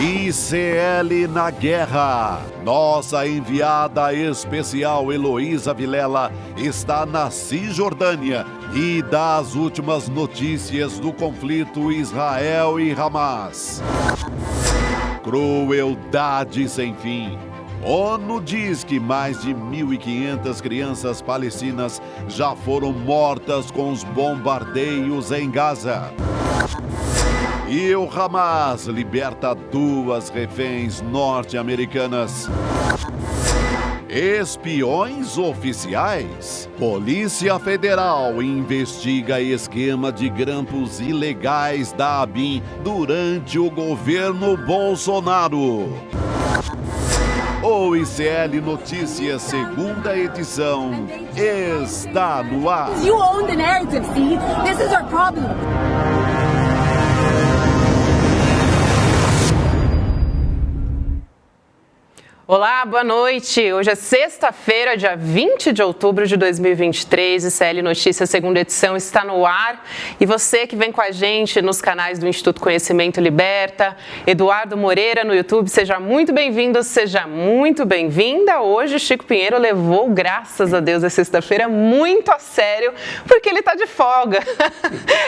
ICL na guerra. Nossa enviada especial Heloísa Vilela está na Cisjordânia e dá as últimas notícias do conflito Israel e Hamas. Crueldade sem fim. ONU diz que mais de 1.500 crianças palestinas já foram mortas com os bombardeios em Gaza. E o Hamas liberta 2 reféns norte-americanas. Espiões oficiais. Polícia Federal investiga esquema de grampos ilegais da ABIN durante o governo Bolsonaro. O ICL Notícias, segunda edição, está no ar. You own the narrative, see? This is our problem. Olá, boa noite. Hoje é sexta-feira, dia 20 de outubro de 2023. ICL Notícias, segunda edição, está no ar. E você que vem com a gente nos canais do Instituto Conhecimento Liberta, Eduardo Moreira no YouTube, seja muito bem-vindo, seja muito bem-vinda. Hoje, Chico Pinheiro levou, graças a Deus, a sexta-feira muito a sério, porque ele está de folga.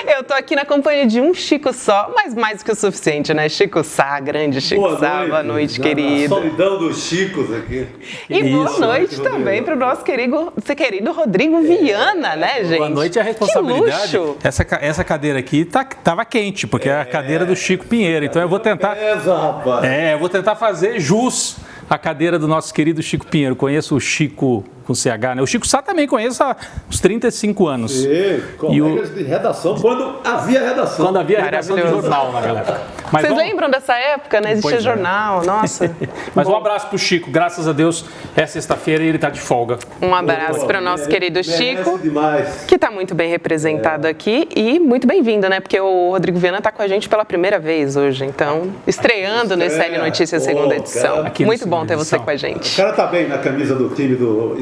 Eu estou aqui na companhia de um Chico só, mas mais que o suficiente, né? Chico Sá, grande Chico Sá. Boa noite, querido. Solidão dos Chicos aqui. E boa noite também para o nosso querido Rodrigo Viana, né, gente? Boa noite, a responsabilidade. Que luxo. Essa cadeira aqui tava quente, porque é a cadeira do Chico Pinheiro. Então eu vou tentar. Eu vou tentar fazer jus à cadeira do nosso querido Chico Pinheiro. Conheço o Chico com CH, né? O Chico Sá também conheço há uns 35 anos. Sim, colegas de redação, quando havia redação. Quando havia redação de jornal naquela época. Mas vocês lembram dessa época, né? Existia jornal, nossa. Mas um abraço pro Chico, graças a Deus, é sexta-feira e ele tá de folga. Um abraço para o nosso querido Chico, demais. que está muito bem representado aqui e muito bem-vindo, né? Porque o Rodrigo Viana está com a gente pela primeira vez hoje, então, estreando no ICL Notícias, segunda edição. Muito bom ter você com a gente. O cara tá bem na camisa do time do...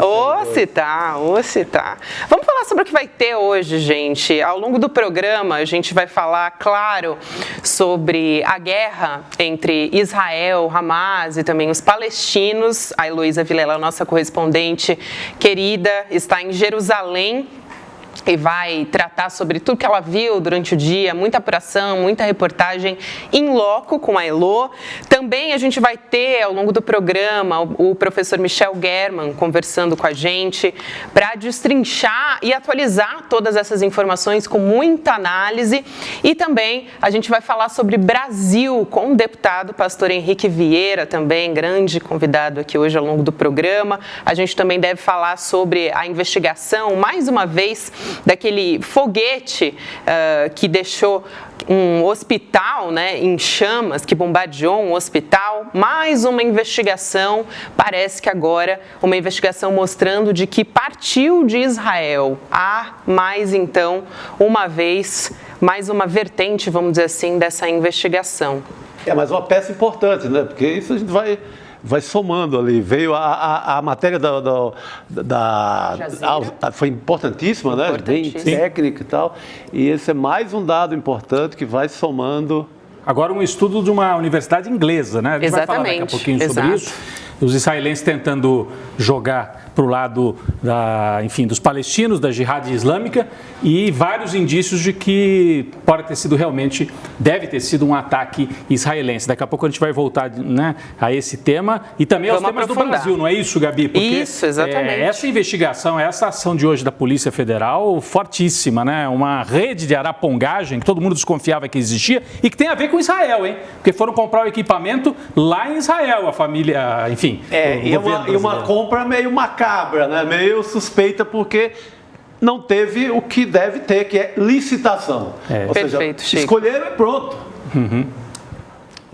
Se tá. Vamos falar sobre o que vai ter hoje, gente. Ao longo do programa, a gente vai falar, claro, sobre a guerra entre Israel, Hamas e também os palestinos. A Heloísa Vilela, nossa correspondente querida, está em Jerusalém e vai tratar sobre tudo que ela viu durante o dia, muita apuração, muita reportagem in loco com a Elo. Também a gente vai ter, ao longo do programa, o professor Michel German conversando com a gente para destrinchar e atualizar todas essas informações com muita análise. E também a gente vai falar sobre Brasil com o deputado pastor Henrique Vieira, também grande convidado aqui hoje ao longo do programa. A gente também deve falar sobre a investigação, mais uma vez, daquele foguete que deixou um hospital, né, em chamas, que bombardeou um hospital. Mais uma investigação, parece que agora uma investigação mostrando de que partiu de Israel. Há mais, então, mais uma vertente, vamos dizer assim, dessa investigação. Mas uma peça importante, né? Porque isso a gente vai somando ali. Veio a matéria foi importantíssima, né? Bem técnica e tal. E esse é mais um dado importante que vai somando. Agora um estudo de uma universidade inglesa, né? A gente vai falar daqui a pouquinho sobre isso. Os israelenses tentando jogar para o lado dos palestinos, da Jihad Islâmica, e vários indícios de que deve ter sido um ataque israelense. Daqui a pouco a gente vai voltar, né, a esse tema e também aos temas do Brasil, não é isso, Gabi? Porque isso, exatamente. Essa investigação, essa ação de hoje da Polícia Federal, fortíssima, né? Uma rede de arapongagem que todo mundo desconfiava que existia e que tem a ver com Israel, hein? Porque foram comprar o equipamento lá em Israel, a família, enfim. E uma compra meio macabra, né? Meio suspeita, porque não teve o que deve ter, que é licitação. Ou Perfeito, seja, escolheram e pronto. Uhum.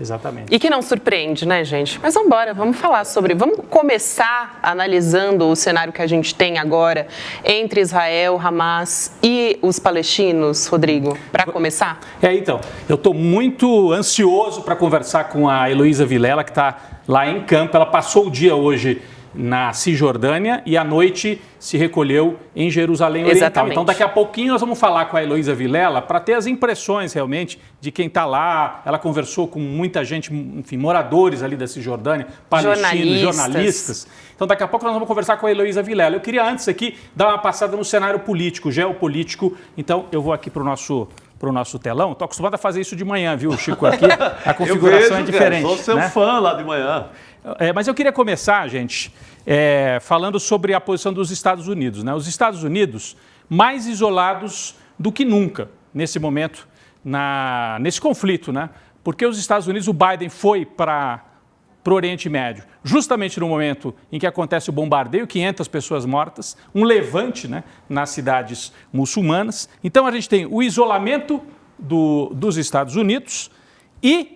Exatamente. E que não surpreende, né, gente? Mas vamos começar analisando o cenário que a gente tem agora entre Israel, Hamas e os palestinos, Rodrigo, para começar? Então, eu estou muito ansioso para conversar com a Heloísa Vilela, que está lá em campo. Ela passou o dia hoje na Cisjordânia e à noite se recolheu em Jerusalém Oriental. Exatamente. Então, daqui a pouquinho nós vamos falar com a Heloísa Vilela para ter as impressões realmente de quem está lá. Ela conversou com muita gente, enfim, moradores ali da Cisjordânia, palestinos, jornalistas. Então, daqui a pouco nós vamos conversar com a Heloísa Vilela. Eu queria antes aqui dar uma passada no cenário político, geopolítico. Então, eu vou aqui para o nosso telão. Estou acostumado a fazer isso de manhã, viu, Chico? Aqui a configuração é diferente. Eu sou seu fã lá de manhã. Mas eu queria começar, gente, falando sobre a posição dos Estados Unidos, né? Os Estados Unidos mais isolados do que nunca nesse momento, nesse conflito, né? Porque os Estados Unidos, o Biden foi para o Oriente Médio, justamente no momento em que acontece o bombardeio, 500 pessoas mortas, um levante, né, nas cidades muçulmanas. Então a gente tem o isolamento dos Estados Unidos e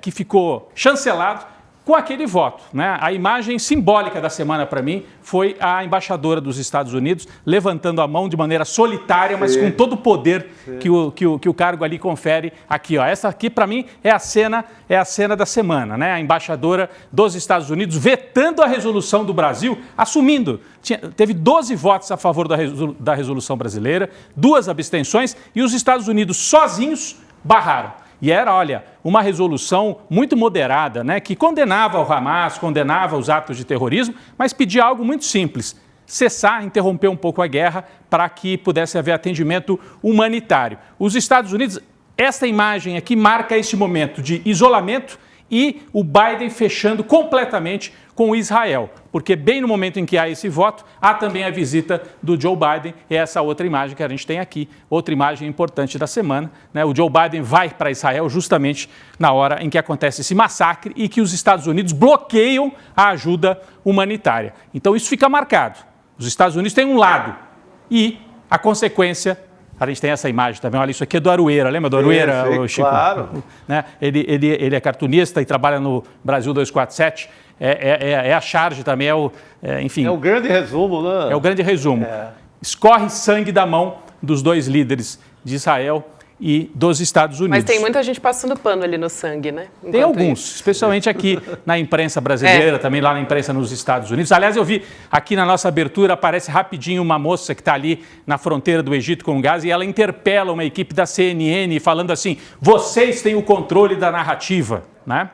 que ficou chancelado com aquele voto, né? A imagem simbólica da semana para mim foi a embaixadora dos Estados Unidos levantando a mão de maneira solitária, mas com todo o poder que o cargo ali confere aqui, ó. Essa aqui para mim é a cena da semana, né? A embaixadora dos Estados Unidos vetando a resolução do Brasil, assumindo. Teve 12 votos a favor da resolução brasileira, 2 abstenções e os Estados Unidos sozinhos barraram. E era, olha, uma resolução muito moderada, né, que condenava o Hamas, condenava os atos de terrorismo, mas pedia algo muito simples: cessar, interromper um pouco a guerra para que pudesse haver atendimento humanitário. Os Estados Unidos, esta imagem aqui marca este momento de isolamento e o Biden fechando completamente com Israel, porque bem no momento em que há esse voto, há também a visita do Joe Biden, e essa outra imagem que a gente tem aqui, outra imagem importante da semana, né? O Joe Biden vai para Israel justamente na hora em que acontece esse massacre e que os Estados Unidos bloqueiam a ajuda humanitária. Então isso fica marcado. Os Estados Unidos têm um lado e a consequência... A gente tem essa imagem também, olha, isso aqui é do Arueira, lembra do Arueira, Chico? Claro. Né? Ele é cartunista e trabalha no Brasil 247, é a charge também, enfim... É o grande resumo, né? É o grande resumo. Escorre sangue da mão dos 2 líderes de Israel e dos Estados Unidos. Mas tem muita gente passando pano ali no sangue, né? Tem alguns, especialmente aqui na imprensa brasileira, também lá na imprensa nos Estados Unidos. Aliás, eu vi aqui na nossa abertura, aparece rapidinho uma moça que está ali na fronteira do Egito com o Gaza e ela interpela uma equipe da CNN falando assim: vocês têm o controle da narrativa, né?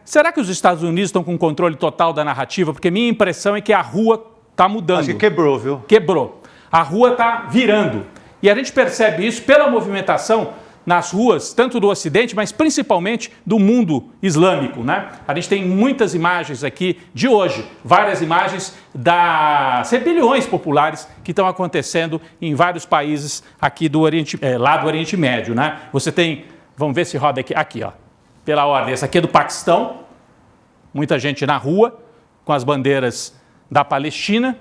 Será que os Estados Unidos estão com controle total da narrativa? Porque minha impressão é que a rua está mudando. Acho que quebrou, viu? Quebrou. A rua está virando. E a gente percebe isso pela movimentação nas ruas, tanto do Ocidente, mas principalmente do mundo islâmico, né? A gente tem muitas imagens aqui de hoje, várias imagens das rebeliões populares que estão acontecendo em vários países aqui do Oriente, lá do Oriente Médio, né? Você tem, vamos ver se roda aqui, ó, pela ordem, essa aqui é do Paquistão, muita gente na rua com as bandeiras da Palestina.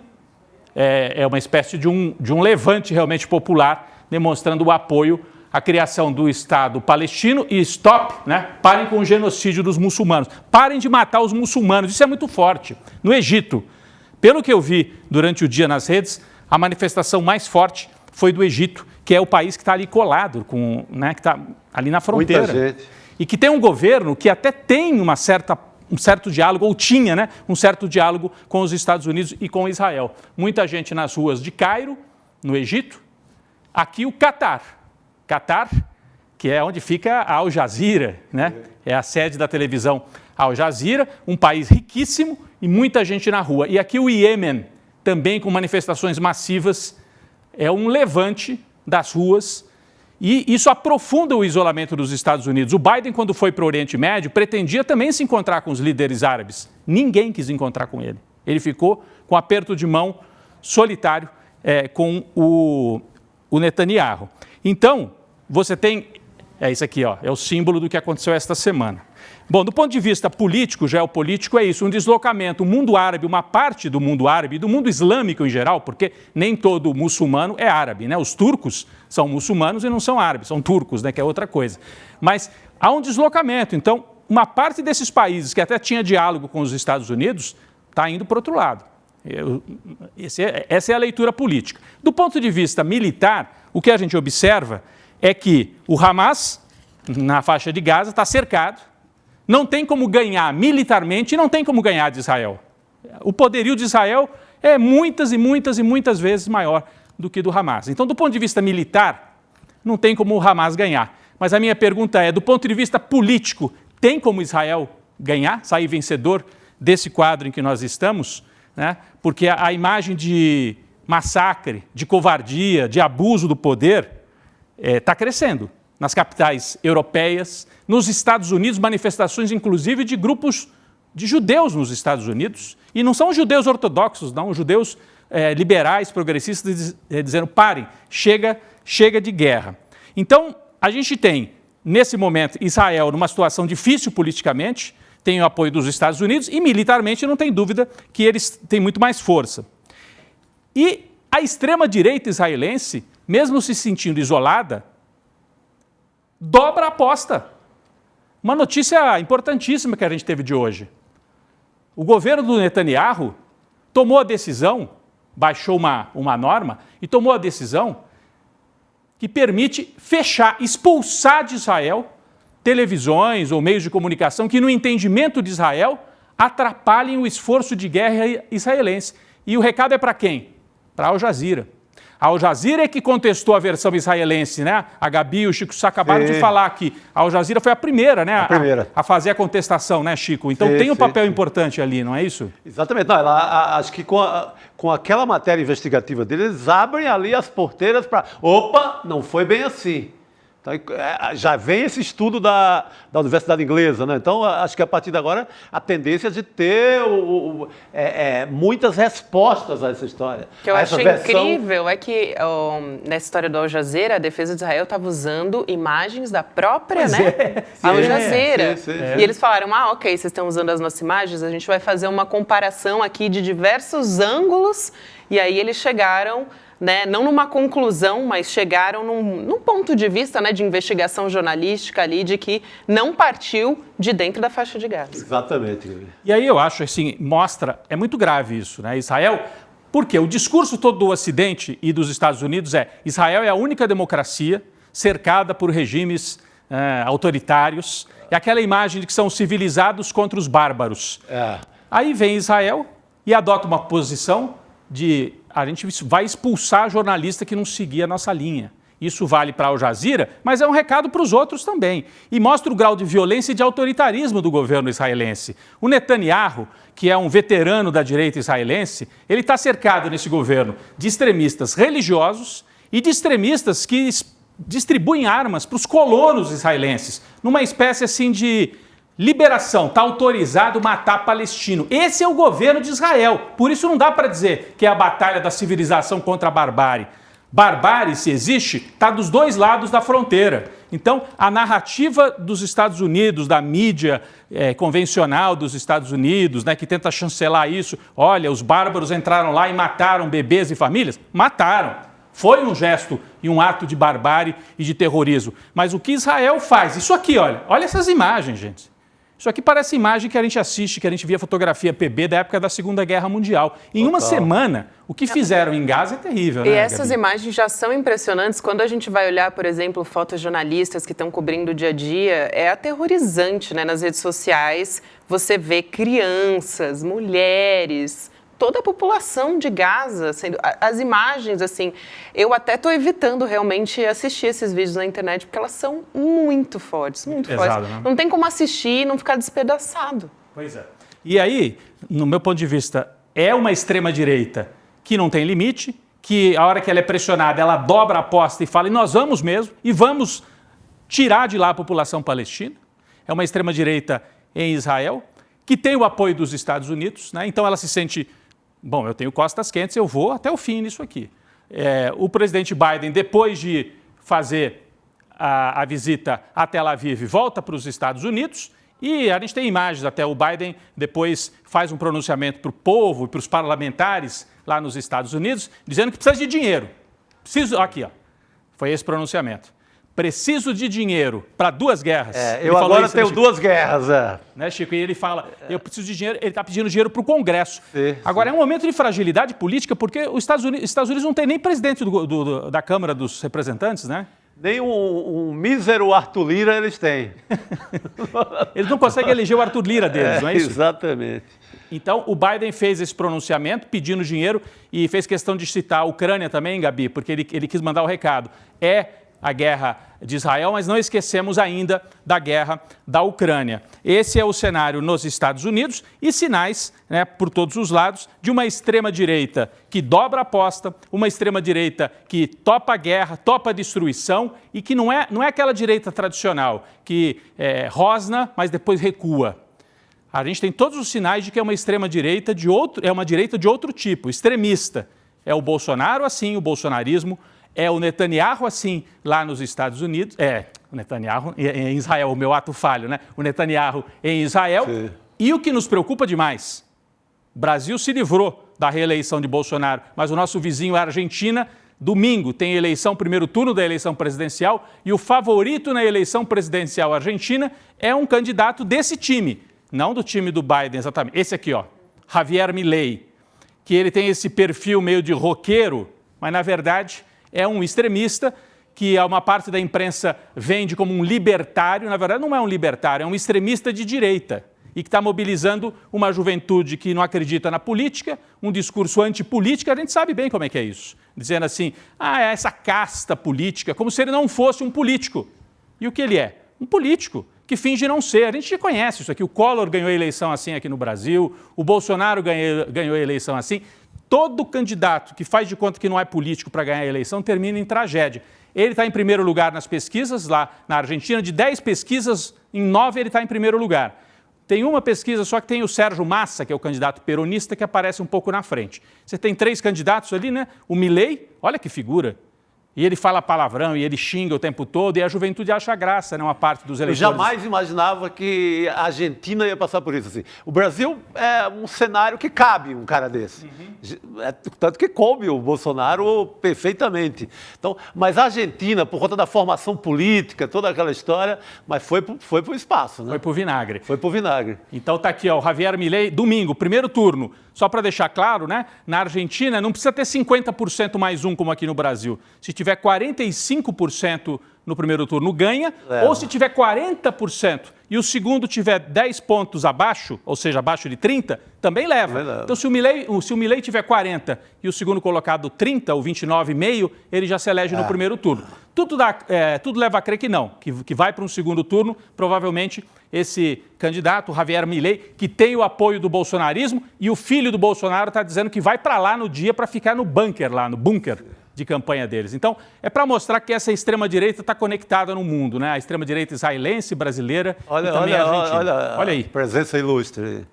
É uma espécie de um levante realmente popular, demonstrando o apoio à criação do Estado palestino e stop, né? Parem com o genocídio dos muçulmanos, parem de matar os muçulmanos, isso é muito forte. No Egito, pelo que eu vi durante o dia nas redes, a manifestação mais forte foi do Egito, que é o país que está ali colado, né? Que está ali na fronteira. Muita gente. E que tem um governo que até tem um certo diálogo, ou tinha, né, um certo diálogo com os Estados Unidos e com Israel. Muita gente nas ruas de Cairo, no Egito. Aqui o Catar, que é onde fica a Al Jazeera, né? É a sede da televisão Al Jazeera, um país riquíssimo e muita gente na rua. E aqui o Iêmen, também com manifestações massivas, é um levante das ruas. E isso aprofunda o isolamento dos Estados Unidos. O Biden, quando foi para o Oriente Médio, pretendia também se encontrar com os líderes árabes. Ninguém quis encontrar com ele. Ele ficou com aperto de mão solitário com o Netanyahu. Então, você tem... É isso aqui, ó, é o símbolo do que aconteceu esta semana. Bom, do ponto de vista político, geopolítico, é isso, um deslocamento. O mundo árabe, uma parte do mundo árabe, do mundo islâmico em geral, porque nem todo muçulmano é árabe, né? Os turcos são muçulmanos e não são árabes, são turcos, né? Que é outra coisa. Mas há um deslocamento. Então, uma parte desses países que até tinha diálogo com os Estados Unidos está indo para o outro lado. Essa é a leitura política. Do ponto de vista militar, o que a gente observa é que o Hamas, na faixa de Gaza, está cercado, não tem como ganhar militarmente e não tem como ganhar de Israel. O poderio de Israel é muitas e muitas e muitas vezes maior do que do Hamas. Então, do ponto de vista militar, não tem como o Hamas ganhar. Mas a minha pergunta é, do ponto de vista político, tem como Israel ganhar, sair vencedor desse quadro em que nós estamos? Né? Porque a imagem de massacre, de covardia, de abuso do poder está crescendo nas capitais europeias, nos Estados Unidos, manifestações inclusive de grupos de judeus nos Estados Unidos, e não são judeus ortodoxos, não, judeus liberais, progressistas, dizendo, parem, chega de guerra. Então, a gente tem, nesse momento, Israel numa situação difícil politicamente, tem o apoio dos Estados Unidos e militarmente não tem dúvida que eles têm muito mais força. E a extrema-direita israelense, mesmo se sentindo isolada, dobra a aposta. Uma notícia importantíssima que a gente teve de hoje. O governo do Netanyahu tomou a decisão, baixou uma norma e tomou a decisão que permite fechar, expulsar de Israel televisões ou meios de comunicação que, no entendimento de Israel, atrapalhem o esforço de guerra israelense. E o recado é para quem? Para Al Jazeera. A Al Jazeera é que contestou a versão israelense, né? A Gabi e o Chico Sá acabaram de falar que a Al Jazeera foi a primeira, né? A fazer a contestação, né, Chico? Então tem um papel importante ali, não é isso? Exatamente. Não, acho que com aquela matéria investigativa deles, eles abrem ali as porteiras para... Opa, não foi bem assim. Então, já vem esse estudo da Universidade Inglesa, né? Então, acho que a partir de agora, a tendência é de ter muitas respostas a essa história. O que eu achei incrível é que, nessa história do Al Jazeera, a defesa de Israel estava usando imagens da própria Al Jazeera. E eles falaram, ok, vocês estão usando as nossas imagens, a gente vai fazer uma comparação aqui de diversos ângulos, e aí eles chegaram... não numa conclusão, mas chegaram num ponto de vista de investigação jornalística ali, de que não partiu de dentro da faixa de Gaza. Exatamente. E aí eu acho, assim, é muito grave isso, né? Israel, porque o discurso todo do Ocidente e dos Estados Unidos Israel é a única democracia cercada por regimes autoritários, e aquela imagem de que são civilizados contra os bárbaros. Aí vem Israel e adota uma posição de... a gente vai expulsar jornalista que não seguia a nossa linha. Isso vale para Al Jazeera, mas é um recado para os outros também. E mostra o grau de violência e de autoritarismo do governo israelense. O Netanyahu, que é um veterano da direita israelense, ele está cercado nesse governo de extremistas religiosos e de extremistas que distribuem armas para os colonos israelenses, numa espécie assim de... liberação, está autorizado matar palestino. Esse é o governo de Israel. Por isso não dá para dizer que é a batalha da civilização contra a barbárie. Barbárie, se existe, está dos dois lados da fronteira. Então, a narrativa dos Estados Unidos, da mídia convencional dos Estados Unidos, que tenta chancelar isso, olha, os bárbaros entraram lá e mataram bebês e famílias, mataram. Foi um gesto e um ato de barbárie e de terrorismo. Mas o que Israel faz? Isso aqui, olha essas imagens, gente. Isso aqui parece imagem que a gente assiste, que a gente via fotografia PB da época da Segunda Guerra Mundial. Em uma semana, o que fizeram em Gaza é terrível, né, E essas Gabi? imagens já são impressionantes. Quando a gente vai olhar, por exemplo, fotojornalistas que estão cobrindo o dia a dia, é aterrorizante, né? Nas redes sociais, você vê crianças, mulheres... toda a população de Gaza, as imagens, assim, eu até estou evitando realmente assistir esses vídeos na internet, porque elas são muito fortes, muito pesado, fortes. né? Não tem como assistir e não ficar despedaçado. Pois é. E aí, no meu ponto de vista, é uma extrema-direita que não tem limite, que a hora que ela é pressionada, ela dobra a aposta e fala, e nós vamos mesmo, e vamos tirar de lá a população palestina. É uma extrema-direita em Israel, que tem o apoio dos Estados Unidos, né? Então ela se sente... Bom, eu tenho costas quentes, eu vou até o fim nisso aqui. O presidente Biden, depois de fazer a visita a Tel Aviv, volta para os Estados Unidos e a gente tem imagens, até o Biden depois faz um pronunciamento para o povo e para os parlamentares lá nos Estados Unidos, dizendo que precisa de dinheiro. Aqui, foi esse pronunciamento. Preciso de dinheiro para 2 guerras. Eu agora tenho 2 guerras. Né, Chico? E ele fala, eu preciso de dinheiro, ele está pedindo dinheiro para o Congresso. Agora, é um momento de fragilidade política, porque os Estados Unidos não tem nem presidente da Câmara dos Representantes, né? Nem um mísero Arthur Lira eles têm. Eles não conseguem eleger o Arthur Lira deles, não é isso? Exatamente. Então, o Biden fez esse pronunciamento pedindo dinheiro e fez questão de citar a Ucrânia também, Gabi, porque ele quis mandar o recado. É a guerra de Israel, mas não esquecemos ainda da guerra da Ucrânia. Esse é o cenário nos Estados Unidos e sinais, né, por todos os lados, de uma extrema-direita que dobra a aposta, uma extrema-direita que topa a guerra, topa a destruição e que não é aquela direita tradicional que rosna, mas depois recua. A gente tem todos os sinais de que é uma extrema-direita é uma direita de outro tipo, extremista. É o Bolsonaro assim, o bolsonarismo. É o Netanyahu assim lá nos Estados Unidos, o Netanyahu em Israel, o meu ato falho, né? O Netanyahu em Israel. Sim. E o que nos preocupa demais, o Brasil se livrou da reeleição de Bolsonaro, mas o nosso vizinho, a Argentina, domingo tem eleição, primeiro turno da eleição presidencial, e o favorito na eleição presidencial argentina é um candidato desse time, não do time do Biden exatamente, esse aqui, ó, Javier Milei, que ele tem esse perfil meio de roqueiro, mas na verdade é um extremista que uma parte da imprensa vende como um libertário. Na verdade, não é um libertário, é um extremista de direita e que está mobilizando uma juventude que não acredita na política, um discurso antipolítica. A gente sabe bem como é que é isso. Dizendo assim, essa casta política, como se ele não fosse um político. E o que ele é? Um político que finge não ser. A gente conhece isso aqui. O Collor ganhou a eleição assim aqui no Brasil, o Bolsonaro ganhou a eleição assim. Todo candidato que faz de conta que não é político para ganhar a eleição termina em tragédia. Ele está em primeiro lugar nas pesquisas, lá na Argentina. De 10 pesquisas, em 9 ele está em primeiro lugar. Tem uma pesquisa só que tem o Sérgio Massa, que é o candidato peronista, que aparece um pouco na frente. Você tem 3 candidatos ali, né? O Milei, olha que figura. E ele fala palavrão, e ele xinga o tempo todo, e a juventude acha graça, né? Uma parte dos eleitores. Eu jamais imaginava que a Argentina ia passar por isso. Assim. O Brasil é um cenário que cabe um cara desse. Tanto que coube o Bolsonaro perfeitamente. Então, mas a Argentina, por conta da formação política, toda aquela história, mas foi para o espaço. Né? Foi para o vinagre. Foi para o vinagre. Então tá aqui, ó, o Javier Milei, domingo, primeiro turno. Só para deixar claro, né? Na Argentina não precisa ter 50% mais um, como aqui no Brasil. Se tiver 45% no primeiro turno, ganha. Ou se tiver 40% e o segundo tiver 10 pontos abaixo, ou seja, abaixo de 30, também leva. Então, se o Milei tiver 40 e o segundo colocado 30 ou 29,5, ele já se elege no primeiro turno. Tudo leva a crer que não, que vai para um segundo turno, provavelmente esse candidato, Javier Milei, que tem o apoio do bolsonarismo, e o filho do Bolsonaro está dizendo que vai para lá no dia para ficar no bunker de campanha deles. Então, é para mostrar que essa extrema-direita está conectada no mundo, né? A extrema-direita israelense, brasileira e também argentina. Olha aí. Presença ilustre.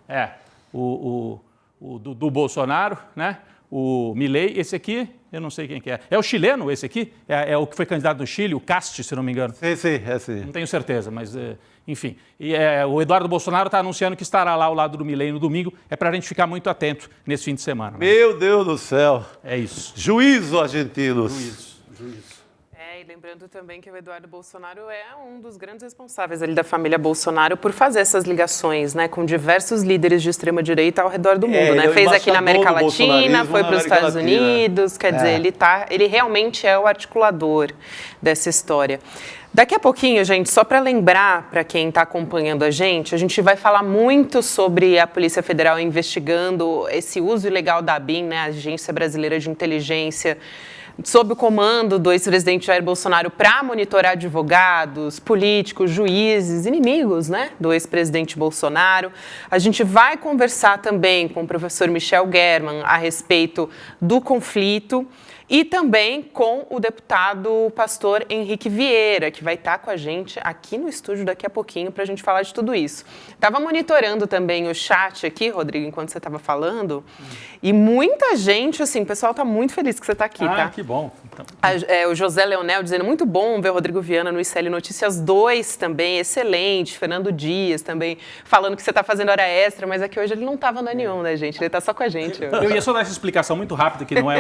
Do Bolsonaro, né? O Milei, esse aqui, eu não sei quem que é. É o chileno esse aqui? É o que foi candidato no Chile, o Cast, se não me engano. Sim. Não tenho certeza, mas enfim. E o Eduardo Bolsonaro está anunciando que estará lá ao lado do Milei no domingo. É para a gente ficar muito atento nesse fim de semana. Né? Meu Deus do céu. É isso. Juízo, argentinos. Juízo. E lembrando também que o Eduardo Bolsonaro é um dos grandes responsáveis ali da família Bolsonaro por fazer essas ligações, né, com diversos líderes de extrema-direita ao redor do mundo, né? Fez aqui na América Latina, foi para os Estados Unidos, quer dizer, ele realmente é o articulador dessa história. Daqui a pouquinho, gente, só para lembrar para quem está acompanhando a gente vai falar muito sobre a Polícia Federal investigando esse uso ilegal da ABIN, né, a Agência Brasileira de Inteligência, sob o comando do ex-presidente Jair Bolsonaro para monitorar advogados, políticos, juízes, inimigos, né, do ex-presidente Bolsonaro. A gente vai conversar também com o professor Michel German a respeito do conflito e também com o deputado pastor Henrique Vieira, que vai estar com a gente aqui no estúdio daqui a pouquinho para a gente falar de tudo isso. Estava monitorando também o chat aqui, Rodrigo, enquanto você estava falando, e muita gente, assim, o pessoal está muito feliz que você está aqui, tá? Que bom. Então... o José Leonel dizendo, muito bom ver o Rodrigo Viana no ICL Notícias 2 também, excelente. Fernando Dias também, falando que você está fazendo hora extra, mas aqui hoje ele não estava no nenhum, né, gente? Ele está só com a gente. Eu ia só dar essa explicação muito rápida, que não é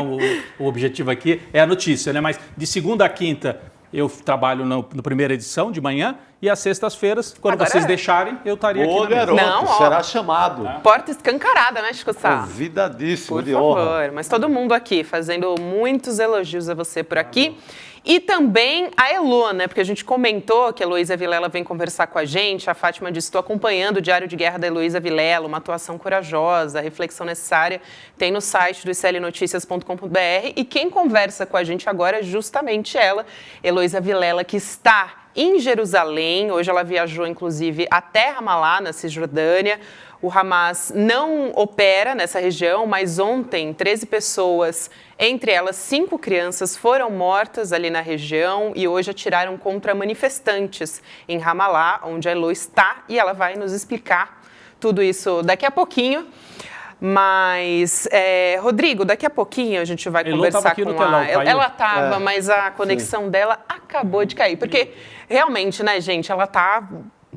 o objetivo aqui, é a notícia, né? Mas de segunda a quinta eu trabalho no primeira edição, de manhã, e às sextas-feiras, quando vocês deixarem, eu estaria aqui. Garoto, não, será chamado. Porta escancarada, né, Chico Sá? Convidadíssimo, por favor, honra. Mas todo mundo aqui, fazendo muitos elogios a você por aqui. E também a Elo, né? Porque a gente comentou que a Heloísa Vilela vem conversar com a gente. A Fátima disse: estou acompanhando o Diário de Guerra da Heloísa Vilela, uma atuação corajosa, reflexão necessária. Tem no site do slnoticias.com.br. E quem conversa com a gente agora é justamente ela, Heloísa Vilela, que está em Jerusalém. Hoje ela viajou, inclusive, até Ramallah, na Cisjordânia. O Hamas não opera nessa região, mas ontem 13 pessoas, entre elas 5 crianças, foram mortas ali na região e hoje atiraram contra manifestantes em Ramallah, onde a Elo está, e ela vai nos explicar tudo isso daqui a pouquinho. Mas, Rodrigo, daqui a pouquinho a gente vai conversar com ela. Ela estava, mas a conexão dela acabou de cair. Porque, realmente, né, gente, ela está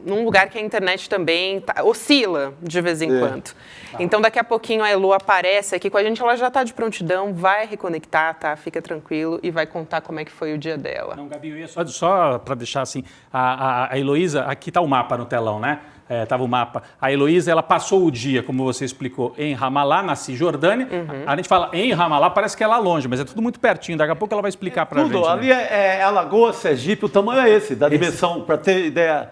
num lugar que a internet também oscila de vez em quando. Então, daqui a pouquinho a Elo aparece aqui com a gente, ela já está de prontidão, vai reconectar, tá? Fica tranquilo e vai contar como é que foi o dia dela. Não, Gabi, eu ia só para deixar assim, a Heloísa, aqui está o mapa no telão, né? Estava o mapa. A Heloísa, ela passou o dia, como você explicou, em Ramallah, na Cisjordânia. A gente fala em Ramallah, parece que é lá longe, mas é tudo muito pertinho. Daqui a pouco ela vai explicar para a gente. Tudo, ali é Alagoas, Sergipe, o tamanho é esse, da dimensão, para ter ideia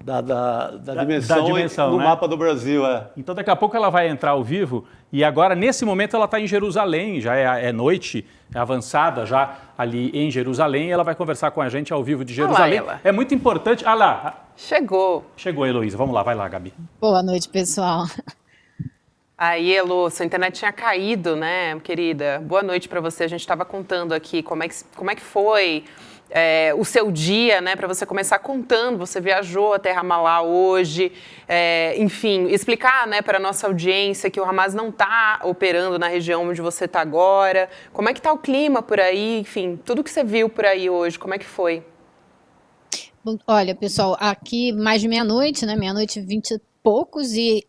da dimensão no, né? Mapa do Brasil. Então daqui a pouco ela vai entrar ao vivo e agora, nesse momento, ela está em Jerusalém, já é noite, é avançada já ali em Jerusalém, e ela vai conversar com a gente ao vivo de Jerusalém. Olá, é muito importante. Ah lá. Chegou. Chegou, Heloísa. Vamos lá, vai lá, Gabi. Boa noite, pessoal. Aí, Elo, sua internet tinha caído, né, querida? Boa noite para você. A gente estava contando aqui como é que foi o seu dia, né, para você começar contando. Você viajou até Ramallah hoje, enfim, explicar, né, para a nossa audiência que o Hamas não está operando na região onde você está agora. Como é que está o clima por aí? Enfim, tudo que você viu por aí hoje, como é que foi? Olha, pessoal, aqui mais de meia-noite, né, meia-noite 20 e poucos, e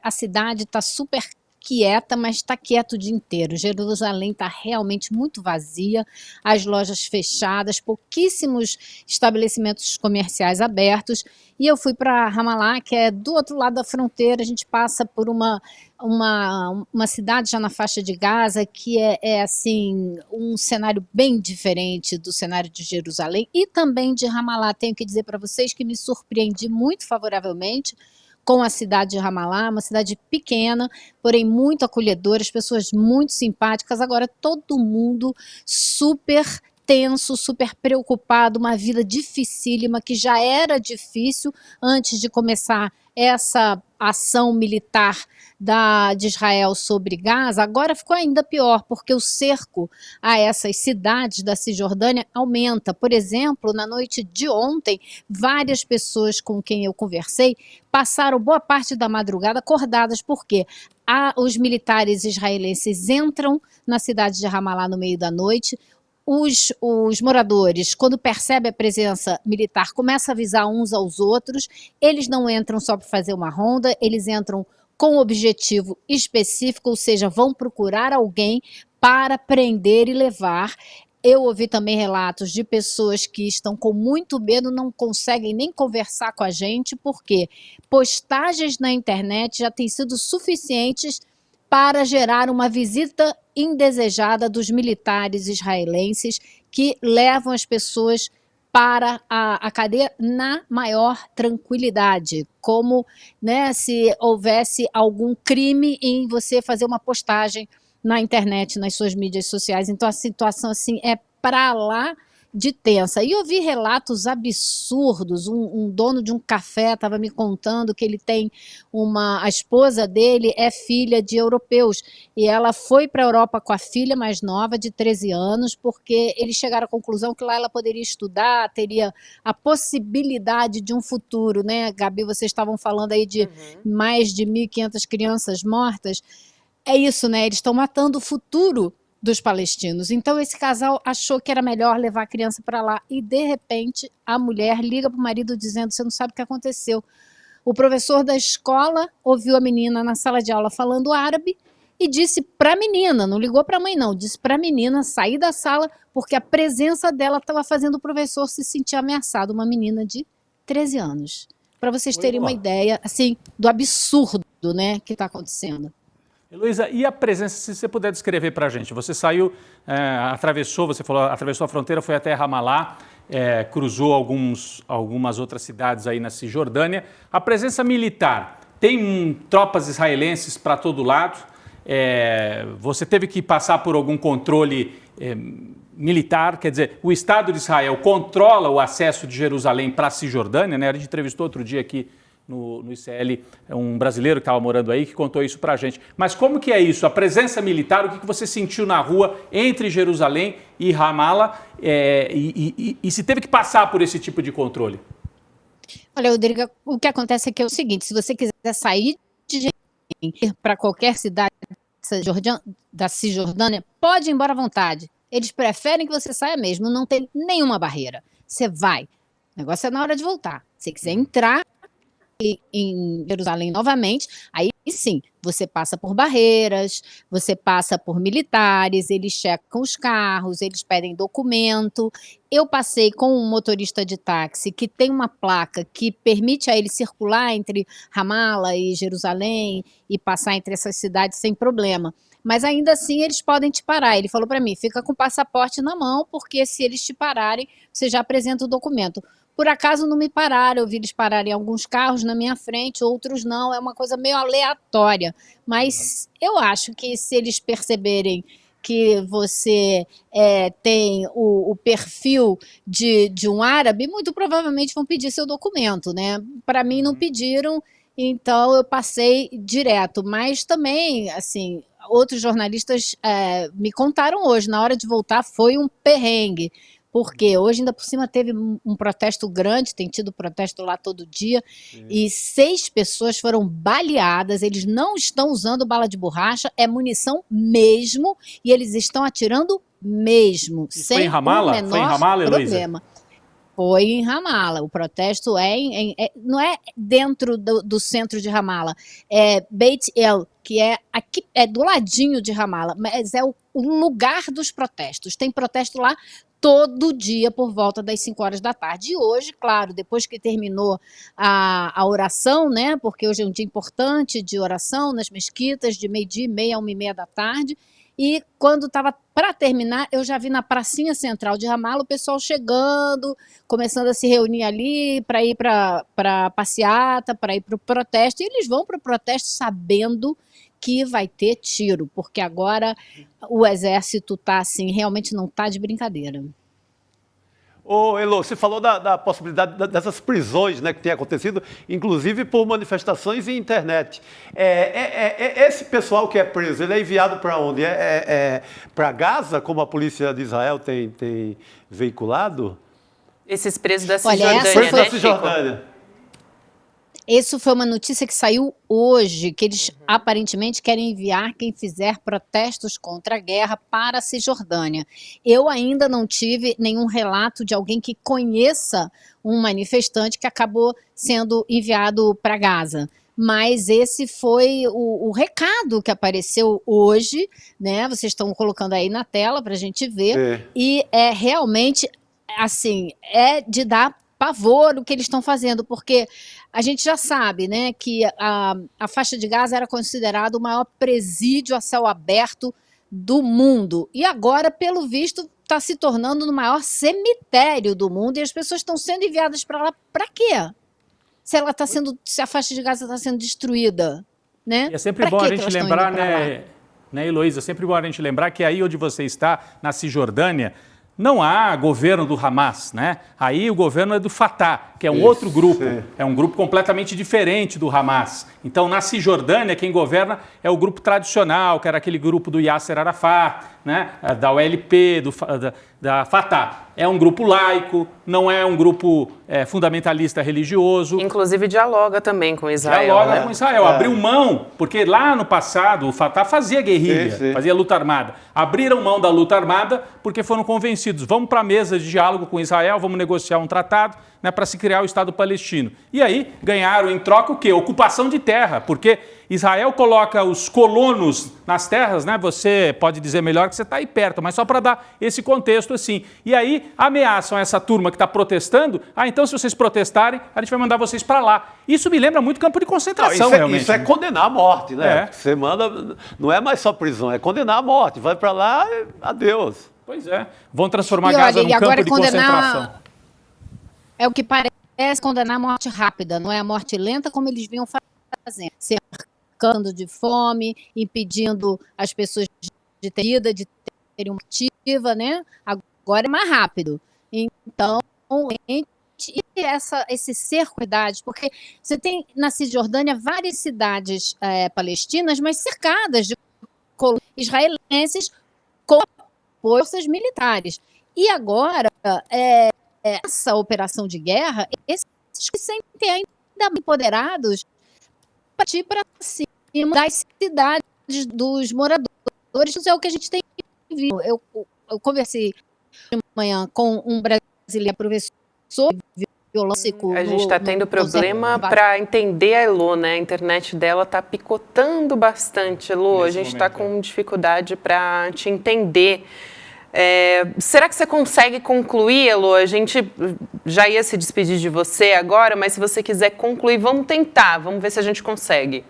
a cidade está super quieta, mas está quieto o dia inteiro. Jerusalém está realmente muito vazia, as lojas fechadas, pouquíssimos estabelecimentos comerciais abertos, e eu fui para Ramallah, que é do outro lado da fronteira. A gente passa por uma cidade já na faixa de Gaza, que é assim, um cenário bem diferente do cenário de Jerusalém e também de Ramallah. Tenho que dizer para vocês que me surpreendi muito favoravelmente com a cidade de Ramallah, uma cidade pequena, porém muito acolhedora, as pessoas muito simpáticas. Agora todo mundo super tenso, super preocupado, uma vida dificílima, que já era difícil antes de começar essa ação militar de Israel sobre Gaza. Agora ficou ainda pior, porque o cerco a essas cidades da Cisjordânia aumenta. Por exemplo, na noite de ontem, várias pessoas com quem eu conversei passaram boa parte da madrugada acordadas, porque os militares israelenses entram na cidade de Ramallah no meio da noite. Os moradores, quando percebem a presença militar, começam a avisar uns aos outros. Eles não entram só para fazer uma ronda, eles entram com um objetivo específico, ou seja, vão procurar alguém para prender e levar. Eu ouvi também relatos de pessoas que estão com muito medo, não conseguem nem conversar com a gente, porque postagens na internet já têm sido suficientes para gerar uma visita indesejada dos militares israelenses, que levam as pessoas para a cadeia na maior tranquilidade, como, né, se houvesse algum crime em você fazer uma postagem na internet, nas suas mídias sociais. Então a situação assim é para lá de tensa. E eu vi relatos absurdos. Um dono de um café estava me contando que ele tem a esposa dele é filha de europeus, e ela foi para a Europa com a filha mais nova, de 13 anos, porque eles chegaram à conclusão que lá ela poderia estudar, teria a possibilidade de um futuro, né, Gabi? Vocês estavam falando aí de mais de 1.500 crianças mortas. É isso, né? Eles estão matando o futuro dos palestinos. Então esse casal achou que era melhor levar a criança para lá, e de repente a mulher liga para o marido dizendo: você não sabe o que aconteceu. O professor da escola ouviu a menina na sala de aula falando árabe e disse para a menina, não ligou para a mãe não, disse para a menina sair da sala, porque a presença dela estava fazendo o professor se sentir ameaçado. Uma menina de 13 anos. Para vocês terem uma ideia assim do absurdo, né, que está acontecendo. Heloísa, e a presença, se você puder descrever para a gente, você saiu, atravessou a fronteira, foi até Ramallah, cruzou algumas outras cidades aí na Cisjordânia. A presença militar, tem tropas israelenses para todo lado? Você teve que passar por algum controle militar? Quer dizer, o Estado de Israel controla o acesso de Jerusalém para a Cisjordânia, né? A gente entrevistou outro dia aqui no ICL um brasileiro que estava morando aí, que contou isso para a gente. Mas como que é isso? A presença militar, o que você sentiu na rua entre Jerusalém e Ramallah e se teve que passar por esse tipo de controle? Olha, Rodrigo, o que acontece é que é o seguinte, se você quiser sair de Jerusalém para qualquer cidade da Cisjordânia, pode ir embora à vontade. Eles preferem que você saia mesmo, não tem nenhuma barreira. Você vai. O negócio é na hora de voltar. Se quiser entrar em Jerusalém novamente, aí sim, você passa por barreiras, você passa por militares, eles checam os carros, eles pedem documento. Eu passei com um motorista de táxi que tem uma placa que permite a ele circular entre Ramallah e Jerusalém e passar entre essas cidades sem problema. Mas ainda assim eles podem te parar. Ele falou para mim, fica com o passaporte na mão, porque se eles te pararem, você já apresenta o documento. Por acaso não me pararam, eu vi eles pararem alguns carros na minha frente, outros não, é uma coisa meio aleatória. Mas eu acho que se eles perceberem que você tem o perfil de um árabe, muito provavelmente vão pedir seu documento, né? Para mim não pediram, então eu passei direto. Mas também, assim, outros jornalistas me contaram hoje, na hora de voltar foi um perrengue. Porque hoje ainda por cima teve um protesto grande, tem tido protesto lá todo dia, e 6 pessoas foram baleadas, eles não estão usando bala de borracha, é munição mesmo, e eles estão atirando mesmo, e sem foi em Ramallah? o menor foi em Ramallah, problema. Foi em Ramallah, o protesto não é dentro do centro de Ramallah, é Beit El, que é aqui, do ladinho de Ramallah, mas é o lugar dos protestos, tem protesto lá todo dia por volta das 5 horas da tarde. E hoje, claro, depois que terminou a oração, né, porque hoje é um dia importante de oração nas mesquitas, de 12h30 a 1h30 da tarde, e quando estava para terminar, eu já vi na pracinha central de Ramallah o pessoal chegando, começando a se reunir ali para ir para a passeata, para ir para o protesto, e eles vão para o protesto sabendo que vai ter tiro, porque agora o exército tá assim, realmente não tá de brincadeira. Ô, Elo, você falou da possibilidade dessas prisões, né, que tem acontecido, inclusive por manifestações e internet. Esse pessoal que é preso, ele é enviado para onde? Para Gaza, como a polícia de Israel tem veiculado? Esses presos da Cisjordânia, Isso foi uma notícia que saiu hoje, que eles aparentemente querem enviar quem fizer protestos contra a guerra para a Cisjordânia. Eu ainda não tive nenhum relato de alguém que conheça um manifestante que acabou sendo enviado para Gaza. Mas esse foi o recado que apareceu hoje, né? Vocês estão colocando aí na tela para a gente ver. E é realmente, assim, de dar pavor o que eles estão fazendo, porque a gente já sabe, né, que a faixa de Gaza era considerada o maior presídio a céu aberto do mundo, e agora, pelo visto, está se tornando o maior cemitério do mundo, e as pessoas estão sendo enviadas para lá para quê? Se a faixa de Gaza está sendo destruída, né? E é sempre bom a gente lembrar, né, Heloísa, é sempre bom a gente lembrar que aí onde você está, na Cisjordânia, não há governo do Hamas, né? Aí o governo é do Fatah, que é um outro grupo, é um grupo completamente diferente do Hamas. Então, na Cisjordânia, quem governa é o grupo tradicional, que era aquele grupo do Yasser Arafat, né? Da OLP, da Fatah. É um grupo laico, não é um grupo fundamentalista religioso. Inclusive dialoga também com Israel. Dialoga com Israel. Abriu mão, porque lá no passado o Fatah fazia guerrilha, fazia luta armada. Abriram mão da luta armada porque foram convencidos. Vamos para a mesa de diálogo com Israel, vamos negociar um tratado, né, para se criar o Estado palestino. E aí ganharam em troca o quê? Ocupação de terra, porque Israel coloca os colonos nas terras, né? Você pode dizer melhor que você está aí perto, mas só para dar esse contexto assim. E aí ameaçam essa turma que está protestando, então se vocês protestarem, a gente vai mandar vocês para lá. Isso me lembra muito campo de concentração, realmente. Isso é condenar a morte, né? Você manda, não é mais só prisão, é condenar a morte. Vai para lá, adeus. Pois é, vão transformar Gaza num campo de concentração. É o que parece condenar a morte rápida, não é a morte lenta como eles vinham fazendo. Cercando de fome, impedindo as pessoas de ter vida, de terem uma ativa, né? Agora é mais rápido. Então, esse cerco de cidades, porque você tem na Cisjordânia várias cidades palestinas, mas cercadas de colônias israelenses com forças militares. E agora, essa operação de guerra, esses que sentem ainda empoderados partir para cima das cidades dos moradores. Isso é o que a gente tem visto. Eu conversei de manhã com um brasileiro professor violência. A gente está tendo problema para entender a Elô, né? A internet dela está picotando bastante, Elô. A gente está com dificuldade para te entender. Será que você consegue concluir, Elô? A gente já ia se despedir de você agora, mas se você quiser concluir, vamos tentar, vamos ver se a gente consegue.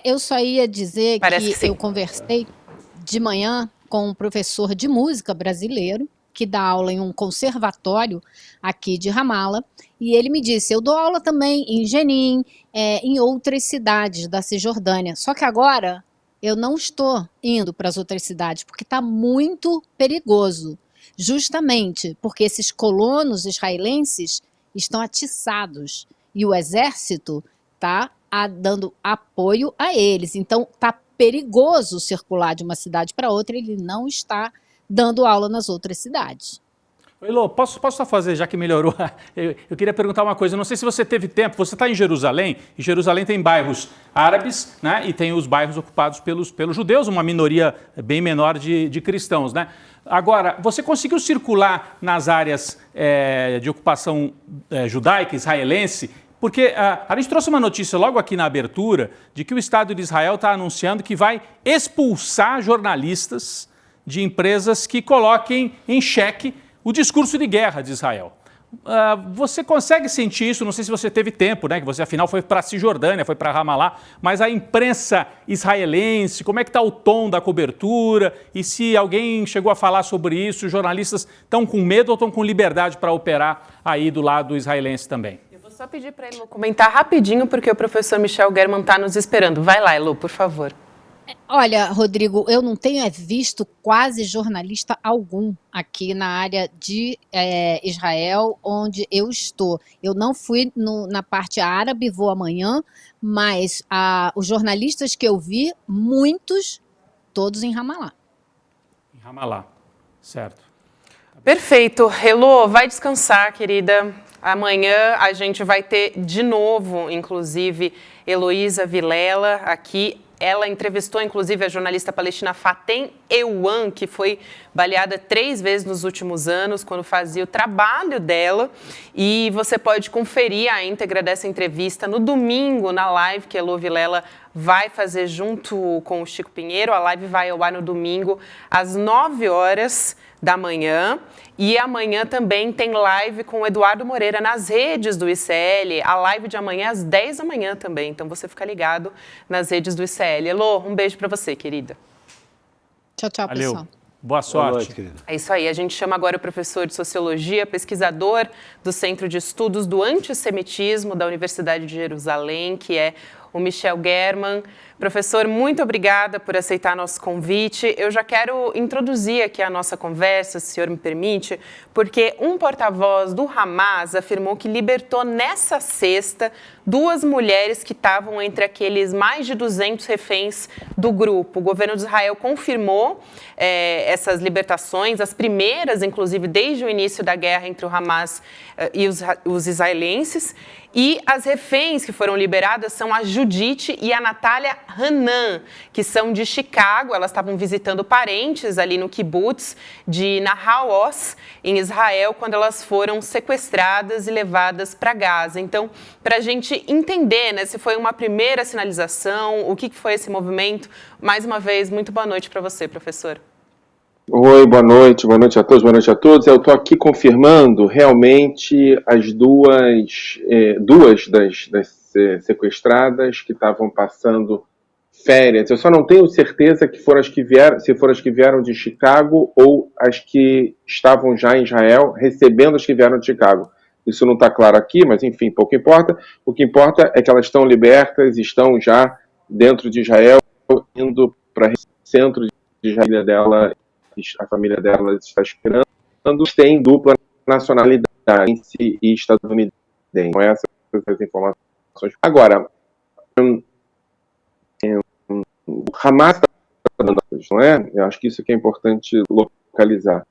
Eu só ia dizer que eu conversei de manhã com um professor de música brasileiro, que dá aula em um conservatório aqui de Ramallah, e ele me disse, eu dou aula também em Jenin, em outras cidades da Cisjordânia, só que agora eu não estou indo para as outras cidades, porque está muito perigoso, justamente porque esses colonos israelenses estão atiçados, e o exército está dando apoio a eles, então está perigoso circular de uma cidade para outra, ele não está dando aula nas outras cidades. Elô, posso só fazer, já que melhorou? Eu queria perguntar uma coisa, não sei se você teve tempo, você está em Jerusalém, e Jerusalém tem bairros árabes, né, e tem os bairros ocupados pelos judeus, uma minoria bem menor de cristãos, né? Agora, você conseguiu circular nas áreas de ocupação judaica, israelense? Porque a gente trouxe uma notícia logo aqui na abertura de que o Estado de Israel está anunciando que vai expulsar jornalistas de empresas que coloquem em xeque o discurso de guerra de Israel. Você consegue sentir isso? Não sei se você teve tempo, né? Que você afinal foi para a Cisjordânia, foi para Ramallah, mas a imprensa israelense, como é que está o tom da cobertura? E se alguém chegou a falar sobre isso, os jornalistas estão com medo ou estão com liberdade para operar aí do lado israelense também? Eu vou só pedir para ele comentar rapidinho, porque o professor Michel German está nos esperando. Vai lá, Elô, por favor. Olha, Rodrigo, eu não tenho visto quase jornalista algum aqui na área de Israel, onde eu estou. Eu não fui na parte árabe, vou amanhã, mas os jornalistas que eu vi, muitos, todos em Ramallah. Em Ramallah, certo. Perfeito. Elô, vai descansar, querida. Amanhã a gente vai ter de novo, inclusive, Heloísa Vilela aqui. Ela entrevistou, inclusive, a jornalista palestina Fatem Ewan, que foi baleada 3 vezes nos últimos anos, quando fazia o trabalho dela. E você pode conferir a íntegra dessa entrevista no domingo, na live que a Elô Vilela vai fazer junto com o Chico Pinheiro. A live vai ao ar no domingo, às 9h da manhã. E amanhã também tem live com o Eduardo Moreira nas redes do ICL. A live de amanhã é às 10 da manhã também. Então você fica ligado nas redes do ICL. Elô, um beijo para você, querida. Tchau, tchau, Valeu. pessoal. Boa sorte. Boa noite, querida. É isso aí. A gente chama agora o professor de Sociologia, pesquisador do Centro de Estudos do Antissemitismo da Universidade de Jerusalém, que é o Michel German. Professor, muito obrigada por aceitar nosso convite. Eu já quero introduzir aqui a nossa conversa, se o senhor me permite, porque um porta-voz do Hamas afirmou que libertou nessa sexta 2 mulheres que estavam entre aqueles mais de 200 reféns do grupo. O governo de Israel confirmou essas libertações, as primeiras, inclusive, desde o início da guerra entre o Hamas e os israelenses. E as reféns que foram liberadas são a Judite e a Natália Hanan, que são de Chicago. Elas estavam visitando parentes ali no kibbutz de Nahal Oz, em Israel, quando elas foram sequestradas e levadas para Gaza. Então, para a gente entender, né, se foi uma primeira sinalização, o que foi esse movimento, mais uma vez, muito boa noite para você, professor. Oi, boa noite a todos, boa noite a todos. Eu estou aqui confirmando realmente as duas das sequestradas que estavam passando férias. Eu só não tenho certeza que foram as que vieram, se foram as que vieram de Chicago ou as que estavam já em Israel recebendo as que vieram de Chicago. Isso não está claro aqui, mas enfim, pouco importa. O que importa é que elas estão libertas, estão já dentro de Israel, indo para o centro de Israel dela. A família delas está esperando, tem dupla nacionalidade e estadunidense. Então, essas as informações. Agora, o Hamas está dando dados, não é? Eu acho que isso que é importante localizar.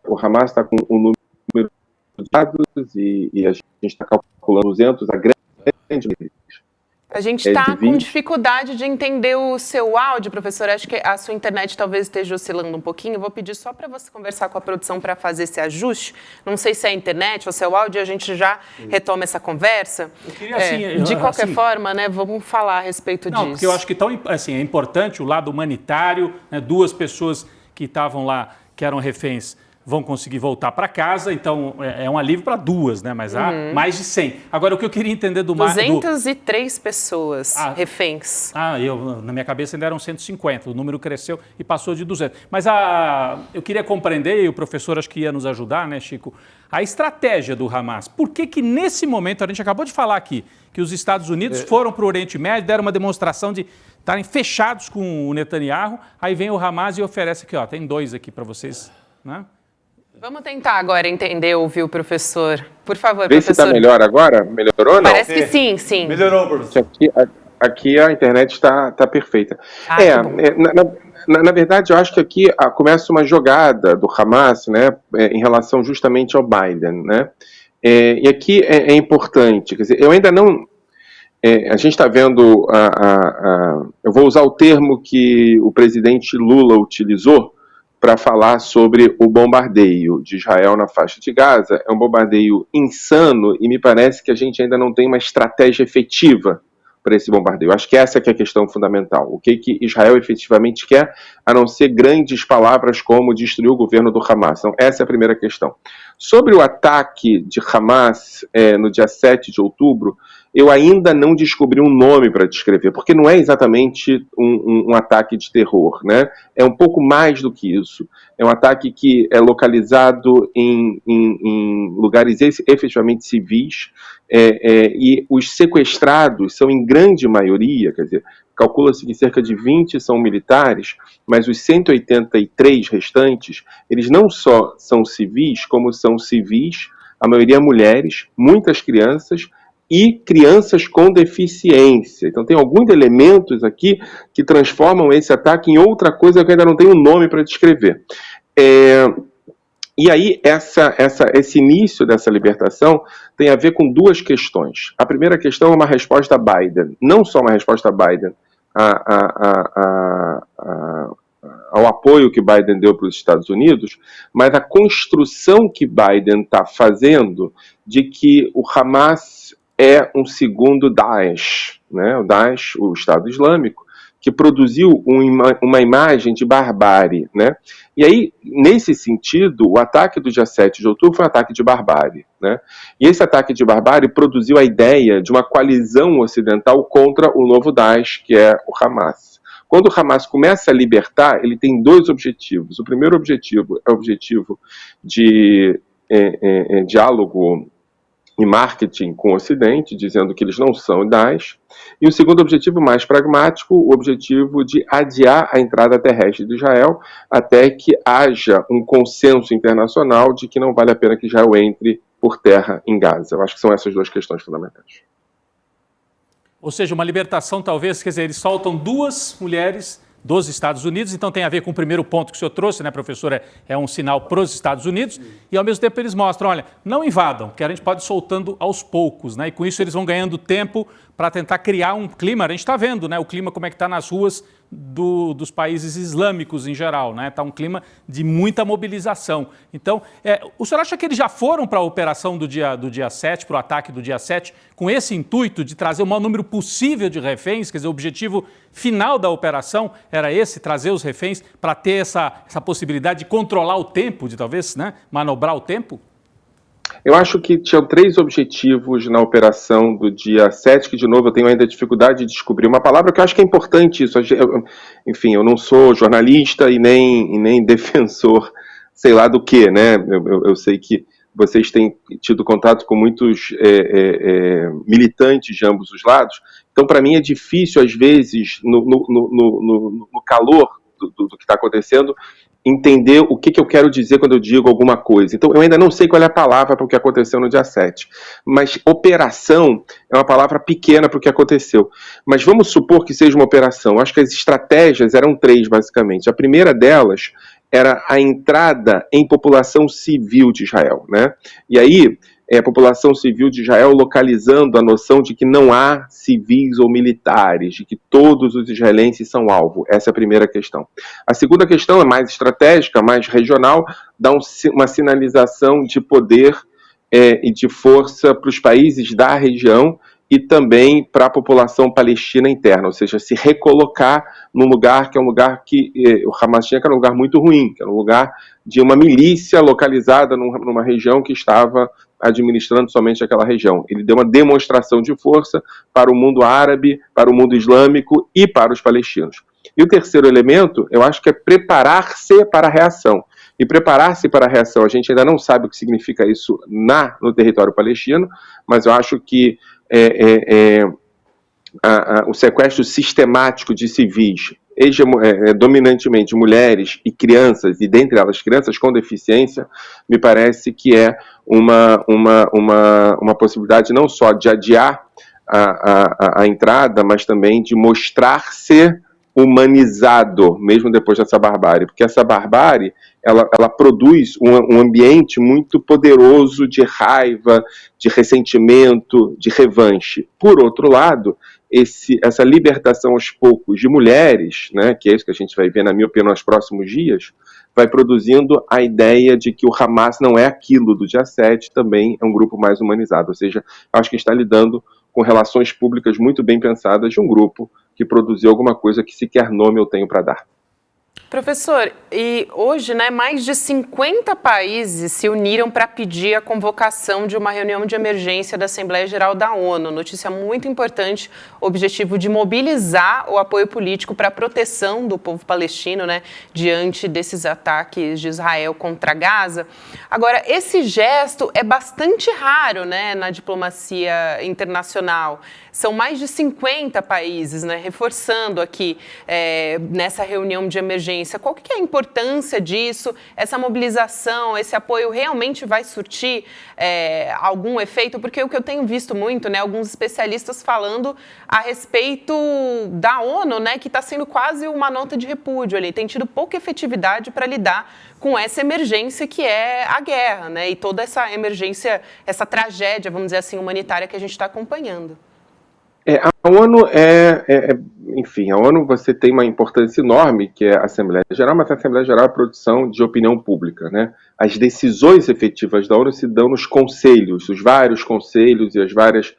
O Hamas está com um número de dados e a gente está calculando 200, a grande A gente está com dificuldade de entender o seu áudio, professor. Acho que a sua internet talvez esteja oscilando um pouquinho. Eu vou pedir só para você conversar com a produção para fazer esse ajuste. Não sei se é a internet ou se é o áudio, a gente já retoma essa conversa. De qualquer forma, né, vamos falar a respeito disso. Porque eu acho que é importante o lado humanitário, né, 2 pessoas que estavam lá, que eram reféns, vão conseguir voltar para casa, então é um alívio para 2, né? Mas há mais de 100. Agora, o que eu queria entender do... 203 pessoas reféns. Na minha cabeça ainda eram 150, o número cresceu e passou de 200. Mas eu queria compreender, e o professor acho que ia nos ajudar, né, Chico, a estratégia do Hamas. Por que nesse momento, a gente acabou de falar aqui, que os Estados Unidos foram para o Oriente Médio, deram uma demonstração de estarem fechados com o Netanyahu, aí vem o Hamas e oferece aqui, tem 2 aqui para vocês, né? Vamos tentar agora entender, ouvir o professor. Por favor, professor. Vê se está melhor agora. Melhorou ou não? Parece que sim. Melhorou, professor. Aqui a internet está perfeita. Na verdade, eu acho que aqui começa uma jogada do Hamas, né, em relação justamente ao Biden, né? E aqui é importante, quer dizer, eu ainda não... a gente está vendo... eu vou usar o termo que o presidente Lula utilizou para falar sobre o bombardeio de Israel na faixa de Gaza. É um bombardeio insano e me parece que a gente ainda não tem uma estratégia efetiva para esse bombardeio. Acho que essa que é a questão fundamental. O que Israel efetivamente quer, a não ser grandes palavras como destruir o governo do Hamas. Então, essa é a primeira questão. Sobre o ataque de Hamas no dia 7 de outubro, eu ainda não descobri um nome para descrever, porque não é exatamente um ataque de terror, né? É um pouco mais do que isso. É um ataque que é localizado em lugares efetivamente civis, e os sequestrados são, em grande maioria, quer dizer, calcula-se que cerca de 20 são militares, mas os 183 restantes, eles não só são civis, como são civis, a maioria mulheres, muitas crianças, e crianças com deficiência. Então tem alguns elementos aqui que transformam esse ataque em outra coisa que eu ainda não tenho um nome para descrever. E aí esse início dessa libertação tem a ver com 2 questões. A primeira questão é uma resposta a Biden, não só uma resposta a Biden ao apoio que Biden deu para os Estados Unidos, mas a construção que Biden está fazendo de que o Hamas é um segundo Daesh, né? O Daesh, o Estado Islâmico, que produziu uma imagem de barbárie, né? E aí, nesse sentido, o ataque do dia 7 de outubro foi um ataque de barbárie, né? E esse ataque de barbárie produziu a ideia de uma coalizão ocidental contra o novo Daesh, que é o Hamas. Quando o Hamas começa a libertar, ele tem 2 objetivos. O primeiro objetivo é o objetivo de diálogo e marketing com o Ocidente, dizendo que eles não são Daesh. E o segundo objetivo, mais pragmático, o objetivo de adiar a entrada terrestre de Israel até que haja um consenso internacional de que não vale a pena que Israel entre por terra em Gaza. Eu acho que são essas 2 questões fundamentais. Ou seja, uma libertação talvez, quer dizer, eles soltam 2 mulheres dos Estados Unidos, então tem a ver com o primeiro ponto que o senhor trouxe, né, professora? É um sinal para os Estados Unidos, e ao mesmo tempo eles mostram, olha, não invadam, que a gente pode ir soltando aos poucos, né? E com isso eles vão ganhando tempo para tentar criar um clima. A gente está vendo, né, o clima como é que está nas ruas dos países islâmicos em geral, né? Está um clima de muita mobilização. Então, o senhor acha que eles já foram para a operação do dia 7, para o ataque do dia 7, com esse intuito de trazer o maior número possível de reféns? Quer dizer, o objetivo final da operação era esse, trazer os reféns para ter essa possibilidade de controlar o tempo, de talvez, né, manobrar o tempo? Eu acho que tinham 3 objetivos na operação do dia 7, que, de novo, eu tenho ainda dificuldade de descobrir uma palavra, que eu acho que é importante isso. Enfim, eu não sou jornalista e nem defensor, sei lá do que, né? Eu sei que vocês têm tido contato com muitos militantes de ambos os lados, então, para mim, é difícil, às vezes, no calor do que está acontecendo, entender o que eu quero dizer quando eu digo alguma coisa. Então, eu ainda não sei qual é a palavra para o que aconteceu no dia 7. Mas operação é uma palavra pequena para o que aconteceu. Mas vamos supor que seja uma operação. Acho que as estratégias eram 3, basicamente. A primeira delas era a entrada em população civil de Israel, né? E aí, a população civil de Israel localizando a noção de que não há civis ou militares, de que todos os israelenses são alvo. Essa é a primeira questão. A segunda questão é mais estratégica, mais regional, dá uma sinalização de poder e de força para os países da região e também para a população palestina interna, ou seja, se recolocar num lugar que é um lugar que o Hamas tinha, que era um lugar muito ruim, que era um lugar de uma milícia localizada numa região que estava administrando somente aquela região. Ele deu uma demonstração de força para o mundo árabe, para o mundo islâmico e para os palestinos. E o terceiro elemento, eu acho que é preparar-se para a reação. E preparar-se para a reação, a gente ainda não sabe o que significa isso no território palestino, mas eu acho que o sequestro sistemático de civis, dominantemente mulheres e crianças, e dentre elas crianças com deficiência, me parece que é uma possibilidade não só de adiar a entrada, mas também de mostrar-se humanizado, mesmo depois dessa barbárie, porque essa barbárie, ela produz um ambiente muito poderoso de raiva, de ressentimento, de revanche. Por outro lado, essa libertação aos poucos de mulheres, né, que é isso que a gente vai ver, na minha opinião, nos próximos dias, vai produzindo a ideia de que o Hamas não é aquilo do dia 7, também é um grupo mais humanizado. Ou seja, acho que está lidando com relações públicas muito bem pensadas de um grupo que produziu alguma coisa que sequer nome eu tenho para dar. Professor, e hoje, né, mais de 50 países se uniram para pedir a convocação de uma reunião de emergência da Assembleia Geral da ONU. Notícia muito importante, objetivo de mobilizar o apoio político para a proteção do povo palestino, né, diante desses ataques de Israel contra Gaza. Agora, esse gesto é bastante raro, né, na diplomacia internacional. São mais de 50 países, né, reforçando aqui nessa reunião de emergência. Qual que é a importância disso? Essa mobilização, esse apoio realmente vai surtir algum efeito? Porque o que eu tenho visto muito, né, alguns especialistas falando a respeito da ONU, né, que está sendo quase uma nota de repúdio ali, tem tido pouca efetividade para lidar com essa emergência que é a guerra, né, e toda essa emergência, essa tragédia, vamos dizer assim, humanitária que a gente está acompanhando. A ONU enfim, a ONU você tem uma importância enorme, que é a Assembleia Geral, mas a Assembleia Geral é a produção de opinião pública, né? As decisões efetivas da ONU se dão nos conselhos, os vários conselhos e as várias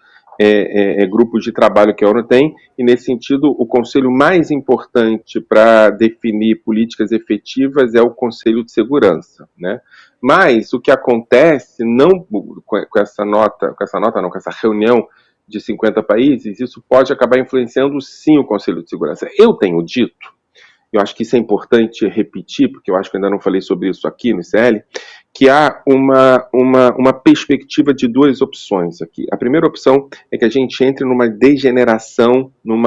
grupos de trabalho que a ONU tem, e nesse sentido o conselho mais importante para definir políticas efetivas é o Conselho de Segurança, né? Mas o que acontece não com essa reunião de 50 países, isso pode acabar influenciando sim o Conselho de Segurança. Eu tenho dito, eu acho que isso é importante repetir, porque eu acho que ainda não falei sobre isso aqui no ICL, que há uma perspectiva de 2 opções aqui. A primeira opção é que a gente entre numa degeneração, num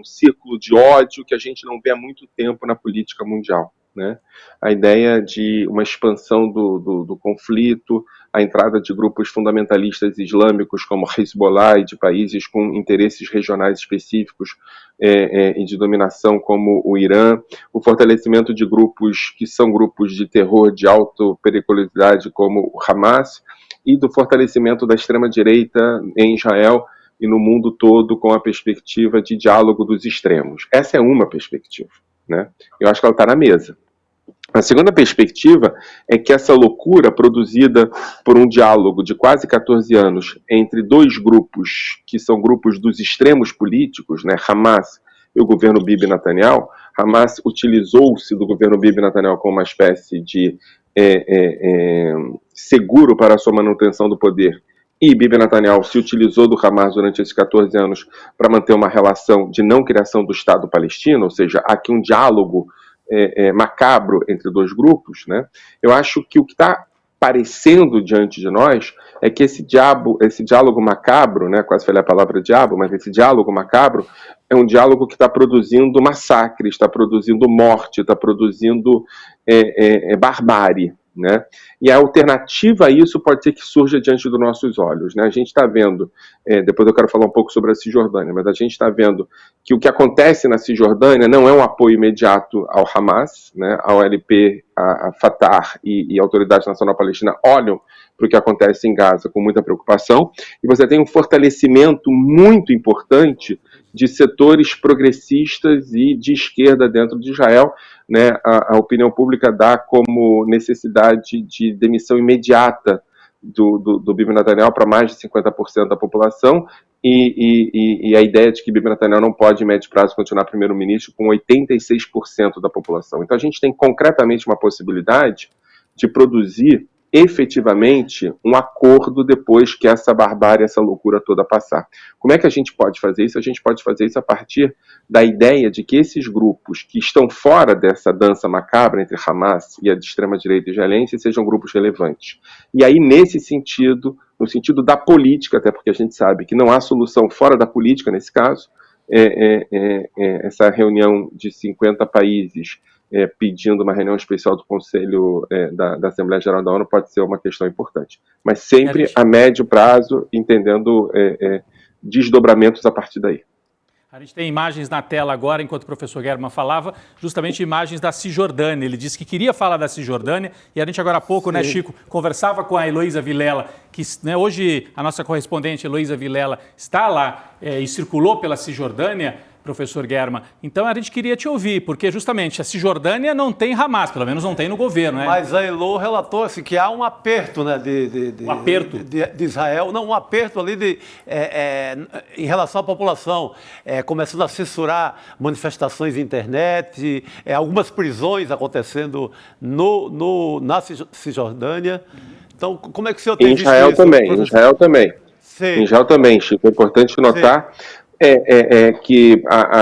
círculo de ódio que a gente não vê há muito tempo na política mundial, né? A ideia de uma expansão do conflito, a entrada de grupos fundamentalistas islâmicos como Hezbollah e de países com interesses regionais específicos e de dominação como o Irã, o fortalecimento de grupos que são grupos de terror de alta periculosidade como o Hamas, e do fortalecimento da extrema-direita em Israel e no mundo todo com a perspectiva de diálogo dos extremos. Essa é uma perspectiva, né? Eu acho que ela está na mesa. A segunda perspectiva é que essa loucura produzida por um diálogo de quase 14 anos entre dois grupos, que são grupos dos extremos políticos, né, Hamas e o governo Bibi Netanyahu. Hamas utilizou-se do governo Bibi Netanyahu como uma espécie de seguro para a sua manutenção do poder, e Bibi Netanyahu se utilizou do Hamas durante esses 14 anos para manter uma relação de não criação do Estado palestino, ou seja, há aqui um diálogo macabro entre dois grupos, né? Eu acho que o que está parecendo diante de nós é que esse diálogo macabro, né, quase falei a palavra diabo, mas esse diálogo macabro é um diálogo que está produzindo massacre, está produzindo morte, está produzindo barbárie, né? E a alternativa a isso pode ser que surja diante dos nossos olhos, né? A gente está vendo, depois eu quero falar um pouco sobre a Cisjordânia, mas a gente está vendo que o que acontece na Cisjordânia não é um apoio imediato ao Hamas, né? A OLP, a Fatah e a Autoridade Nacional Palestina olham para o que acontece em Gaza com muita preocupação, e você tem um fortalecimento muito importante de setores progressistas e de esquerda dentro de Israel, né? A opinião pública dá como necessidade de demissão imediata do Bibi Netanyahu para mais de 50% da população, e a ideia de que Bibi Netanyahu não pode, em médio prazo, continuar primeiro-ministro com 86% da população. Então a gente tem concretamente uma possibilidade de produzir efetivamente um acordo depois que essa barbárie, essa loucura toda passar. Como é que a gente pode fazer isso? A gente pode fazer isso a partir da ideia de que esses grupos que estão fora dessa dança macabra entre Hamas e a extrema-direita israelense sejam grupos relevantes. E aí, nesse sentido, no sentido da política, até porque a gente sabe que não há solução fora da política nesse caso, essa reunião de 50 países pedindo uma reunião especial do Conselho da Assembleia Geral da ONU pode ser uma questão importante. Mas sempre a médio prazo, entendendo desdobramentos a partir daí. A gente tem imagens na tela agora, enquanto o professor German falava, justamente imagens da Cisjordânia. Ele disse que queria falar da Cisjordânia, e a gente agora há pouco, né, Chico, conversava com a Heloísa Vilela, que, né, hoje a nossa correspondente Heloísa Vilela está lá e circulou pela Cisjordânia, professor German. Então a gente queria te ouvir, porque justamente a Cisjordânia não tem Hamas, pelo menos não tem no governo, né? Mas a Elo relatou assim, que há um aperto, né, de Israel, não, um aperto ali em relação à população, começando a censurar manifestações na internet, algumas prisões acontecendo na Cisjordânia. Então, como é que o senhor tem visto isso? Em Israel também. Sim. Em Israel também, Chico. É importante notar que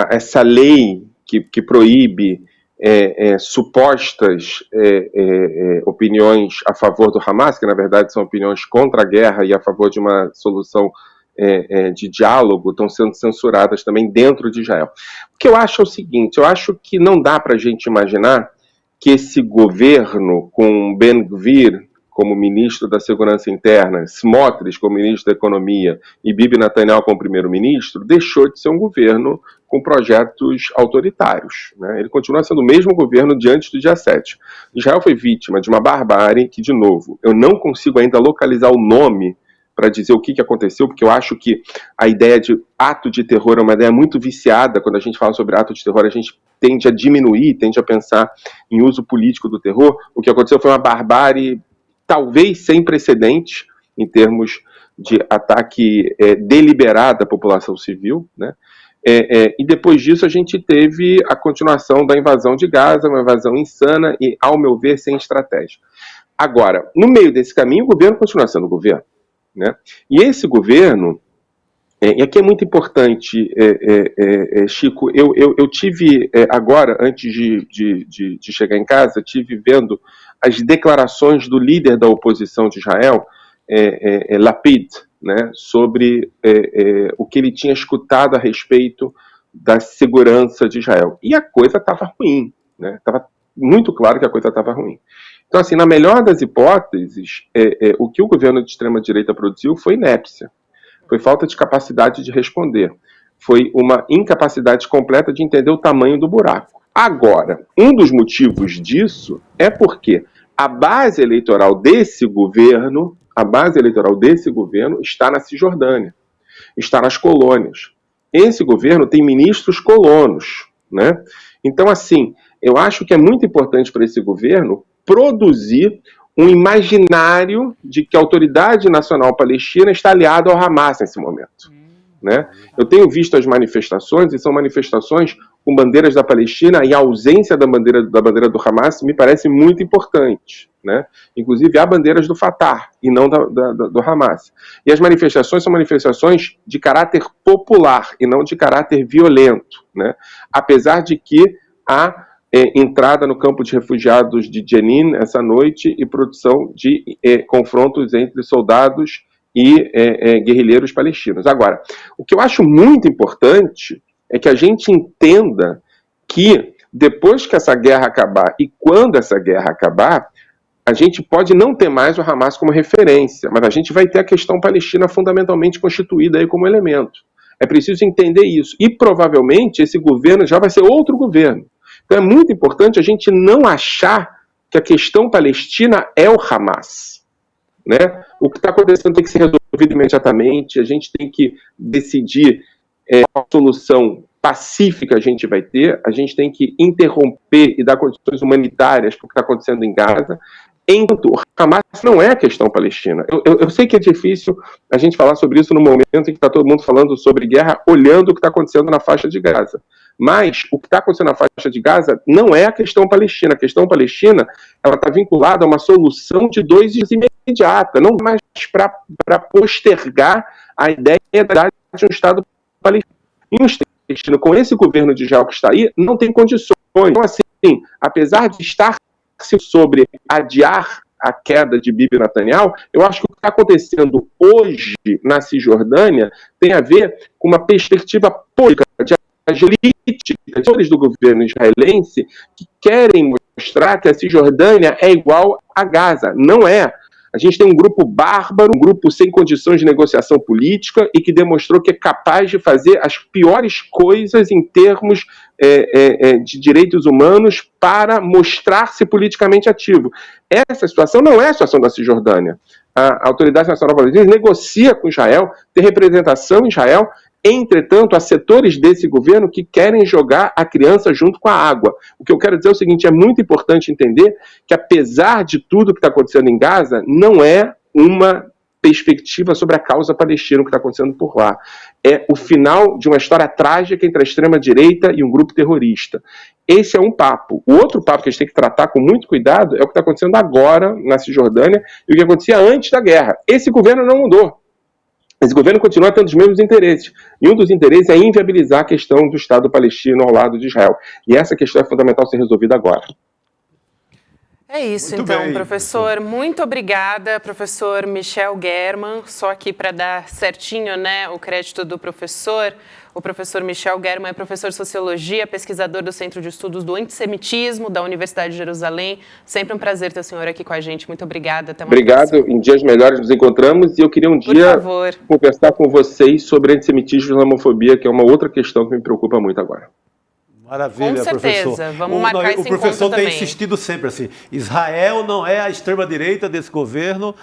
essa lei que proíbe supostas opiniões a favor do Hamas, que na verdade são opiniões contra a guerra e a favor de uma solução de diálogo, estão sendo censuradas também dentro de Israel. O que eu acho é o seguinte, eu acho que não dá para a gente imaginar que esse governo com Ben-Gvir como ministro da Segurança Interna, Smotrich como ministro da Economia e Bibi Netanyahu como primeiro-ministro, deixou de ser um governo com projetos autoritários, né? Ele continua sendo o mesmo governo de antes do dia 7. Israel foi vítima de uma barbárie que, de novo, eu não consigo ainda localizar o nome para dizer o que aconteceu, porque eu acho que a ideia de ato de terror é uma ideia muito viciada. Quando a gente fala sobre ato de terror, a gente tende a diminuir, tende a pensar em uso político do terror. O que aconteceu foi uma barbárie talvez sem precedentes em termos de ataque deliberado à população civil, né? E depois disso a gente teve a continuação da invasão de Gaza, uma invasão insana e, ao meu ver, sem estratégia. Agora, no meio desse caminho, o governo continua sendo governo, né? E esse governo, e aqui é muito importante, Chico, eu tive agora, antes de chegar em casa, tive vendo as declarações do líder da oposição de Israel, Lapid, né, sobre o que ele tinha escutado a respeito da segurança de Israel. E a coisa estava ruim, né? Estava muito claro que a coisa estava ruim. Então, assim, na melhor das hipóteses, o que o governo de extrema-direita produziu foi inépcia, foi falta de capacidade de responder, foi uma incapacidade completa de entender o tamanho do buraco. Agora, um dos motivos disso é porque a base eleitoral desse governo está na Cisjordânia, está nas colônias. Esse governo tem ministros colonos, né? Então, assim, eu acho que é muito importante para esse governo produzir um imaginário de que a Autoridade Nacional Palestina está aliada ao Hamas nesse momento, né? Eu tenho visto as manifestações, e são manifestações com bandeiras da Palestina, e a ausência da bandeira do Hamas me parece muito importante, né? Inclusive há bandeiras do Fatah e não do Hamas. E as manifestações são manifestações de caráter popular e não de caráter violento, né? Apesar de que há entrada no campo de refugiados de Jenin essa noite e produção de confrontos entre soldados e guerrilheiros palestinos. Agora, o que eu acho muito importante é que a gente entenda que depois que essa guerra acabar e quando essa guerra acabar, a gente pode não ter mais o Hamas como referência, mas a gente vai ter a questão palestina fundamentalmente constituída aí como elemento. É preciso entender isso. E provavelmente esse governo já vai ser outro governo. Então é muito importante a gente não achar que a questão palestina é o Hamas, né? O que está acontecendo tem que ser resolvido imediatamente, a gente tem que decidir qual solução pacífica a gente vai ter, a gente tem que interromper e dar condições humanitárias para o que está acontecendo em Gaza, enquanto o Hamas não é a questão palestina. Eu sei que é difícil a gente falar sobre isso no momento em que está todo mundo falando sobre guerra, olhando o que está acontecendo na faixa de Gaza. Mas o que está acontecendo na faixa de Gaza não é a questão palestina. A questão palestina está vinculada a uma solução de dois imediata, não mais para postergar a ideia de um Estado palestino. E um Estado palestino, com esse governo de Israel que está aí, não tem condições. Então, assim, apesar de estar sobre adiar a queda de Bibi Netanyahu, eu acho que o que está acontecendo hoje na Cisjordânia tem a ver com uma perspectiva política de políticos do governo israelense que querem mostrar que a Cisjordânia é igual a Gaza. Não é. A gente tem um grupo bárbaro, um grupo sem condições de negociação política e que demonstrou que é capaz de fazer as piores coisas em termos de direitos humanos para mostrar-se politicamente ativo. Essa situação não é a situação da Cisjordânia. A Autoridade Nacional Palestina negocia com Israel, tem representação em Israel. Entretanto, há setores desse governo que querem jogar a criança junto com a água. O que eu quero dizer é o seguinte, é muito importante entender que apesar de tudo que está acontecendo em Gaza, não é uma perspectiva sobre a causa palestina, o que está acontecendo por lá. É o final de uma história trágica entre a extrema-direita e um grupo terrorista. Esse é um papo. O outro papo que a gente tem que tratar com muito cuidado é o que está acontecendo agora na Cisjordânia e o que acontecia antes da guerra. Esse governo não mudou. Esse governo continua tendo os mesmos interesses. E um dos interesses é inviabilizar a questão do Estado palestino ao lado de Israel. E essa questão é fundamental ser resolvida agora. É isso, muito então, bem, professor. Muito obrigada, professor Michel German. Só aqui para dar certinho, né, o crédito do professor. O professor Michel German é professor de Sociologia, pesquisador do Centro de Estudos do Antissemitismo da Universidade de Jerusalém. Sempre um prazer ter o senhor aqui com a gente. Muito obrigada. Até uma Obrigado. Próxima. Em dias melhores nos encontramos e eu queria um dia conversar com vocês sobre antissemitismo e islamofobia, que é uma outra questão que me preocupa muito agora. Maravilha, com certeza. Professor. Vamos marcar esse O professor tem também. insistido sempre assim, Israel não é a extrema-direita desse governo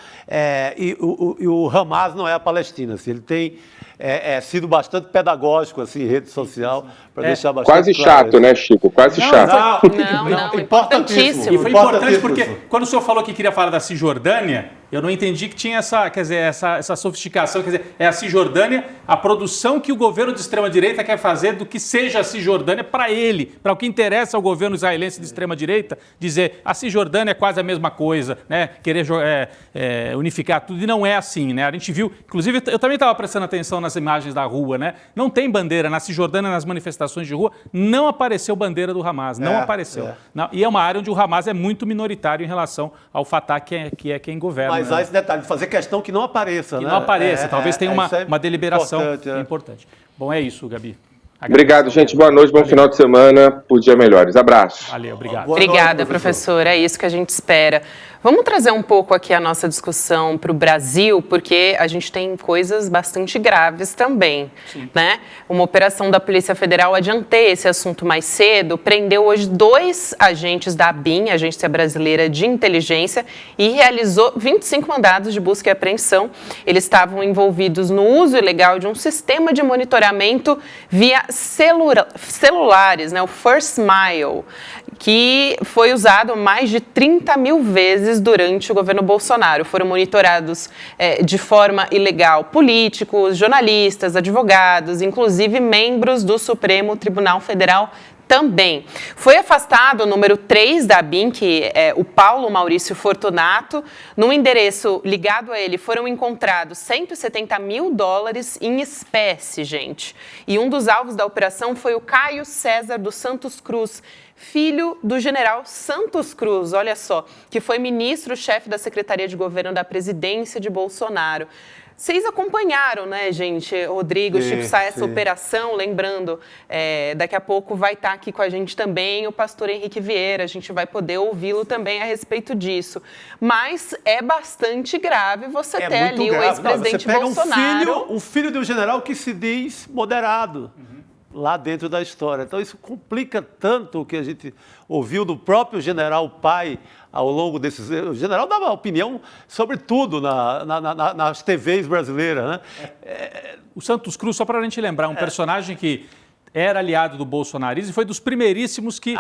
e o Hamas não é a Palestina. Assim, ele tem sido bastante pedagógico assim, em rede social, para deixar bastante quase claro. Chato, né, Chico? Quase chato. Não, importantíssimo. E foi importante porque quando o senhor falou que queria falar da Cisjordânia, eu não entendi que tinha essa sofisticação. Quer dizer, é a Cisjordânia, a produção que o governo de extrema-direita quer fazer do que seja a Cisjordânia para ele, para o que interessa ao governo israelense de extrema-direita, dizer a Cisjordânia é quase a mesma coisa, né? Querer unificar tudo, e não é assim, né? A gente viu, inclusive eu também estava prestando atenção nas imagens da rua, né? Não tem bandeira na Cisjordânia, nas manifestações de rua, não apareceu bandeira do Hamas, não apareceu. Não, e é uma área onde o Hamas é muito minoritário em relação ao Fatah, que é quem governa. Mas há esse detalhe de fazer questão que não apareça, que né? não apareça, talvez tenha uma deliberação importante. Bom, é isso, Gabi. Obrigado, gente. Boa noite, bom final de semana. Por dia melhores. Abraço. Valeu, obrigado. Obrigada, professor. É isso que a gente espera. Vamos trazer um pouco aqui a nossa discussão para o Brasil, porque a gente tem coisas bastante graves também, né? Uma operação da Polícia Federal, adiantei esse assunto mais cedo, prendeu hoje 2 agentes da ABIN, Agência Brasileira de Inteligência, e realizou 25 mandados de busca e apreensão. Eles estavam envolvidos no uso ilegal de um sistema de monitoramento via celulares, né? O First Mile, que foi usado mais de 30 mil vezes durante o governo Bolsonaro. Foram monitorados de forma ilegal políticos, jornalistas, advogados, inclusive membros do Supremo Tribunal Federal também. Foi afastado o número 3 da ABIN, que é o Paulo Maurício Fortunato. No endereço ligado a ele foram encontrados $170 mil em espécie, gente. E um dos alvos da operação foi o Caio César dos Santos Cruz, filho do general Santos Cruz, olha só, que foi ministro-chefe da Secretaria de Governo da Presidência de Bolsonaro. Vocês acompanharam, né, gente? Rodrigo, Chico Sá, essa operação, lembrando, daqui a pouco vai estar aqui com a gente também o pastor Henrique Vieira, a gente vai poder ouvi-lo também a respeito disso. Mas é bastante grave você ter ali o ex-presidente Bolsonaro. Um filho de um general que se diz moderado. Lá dentro da história. Então, isso complica tanto o que a gente ouviu do próprio general pai ao longo desses... O general dava opinião sobre tudo nas TVs brasileiras, né? O Santos Cruz, só para a gente lembrar, um personagem que era aliado do bolsonarismo e foi dos primeiríssimos que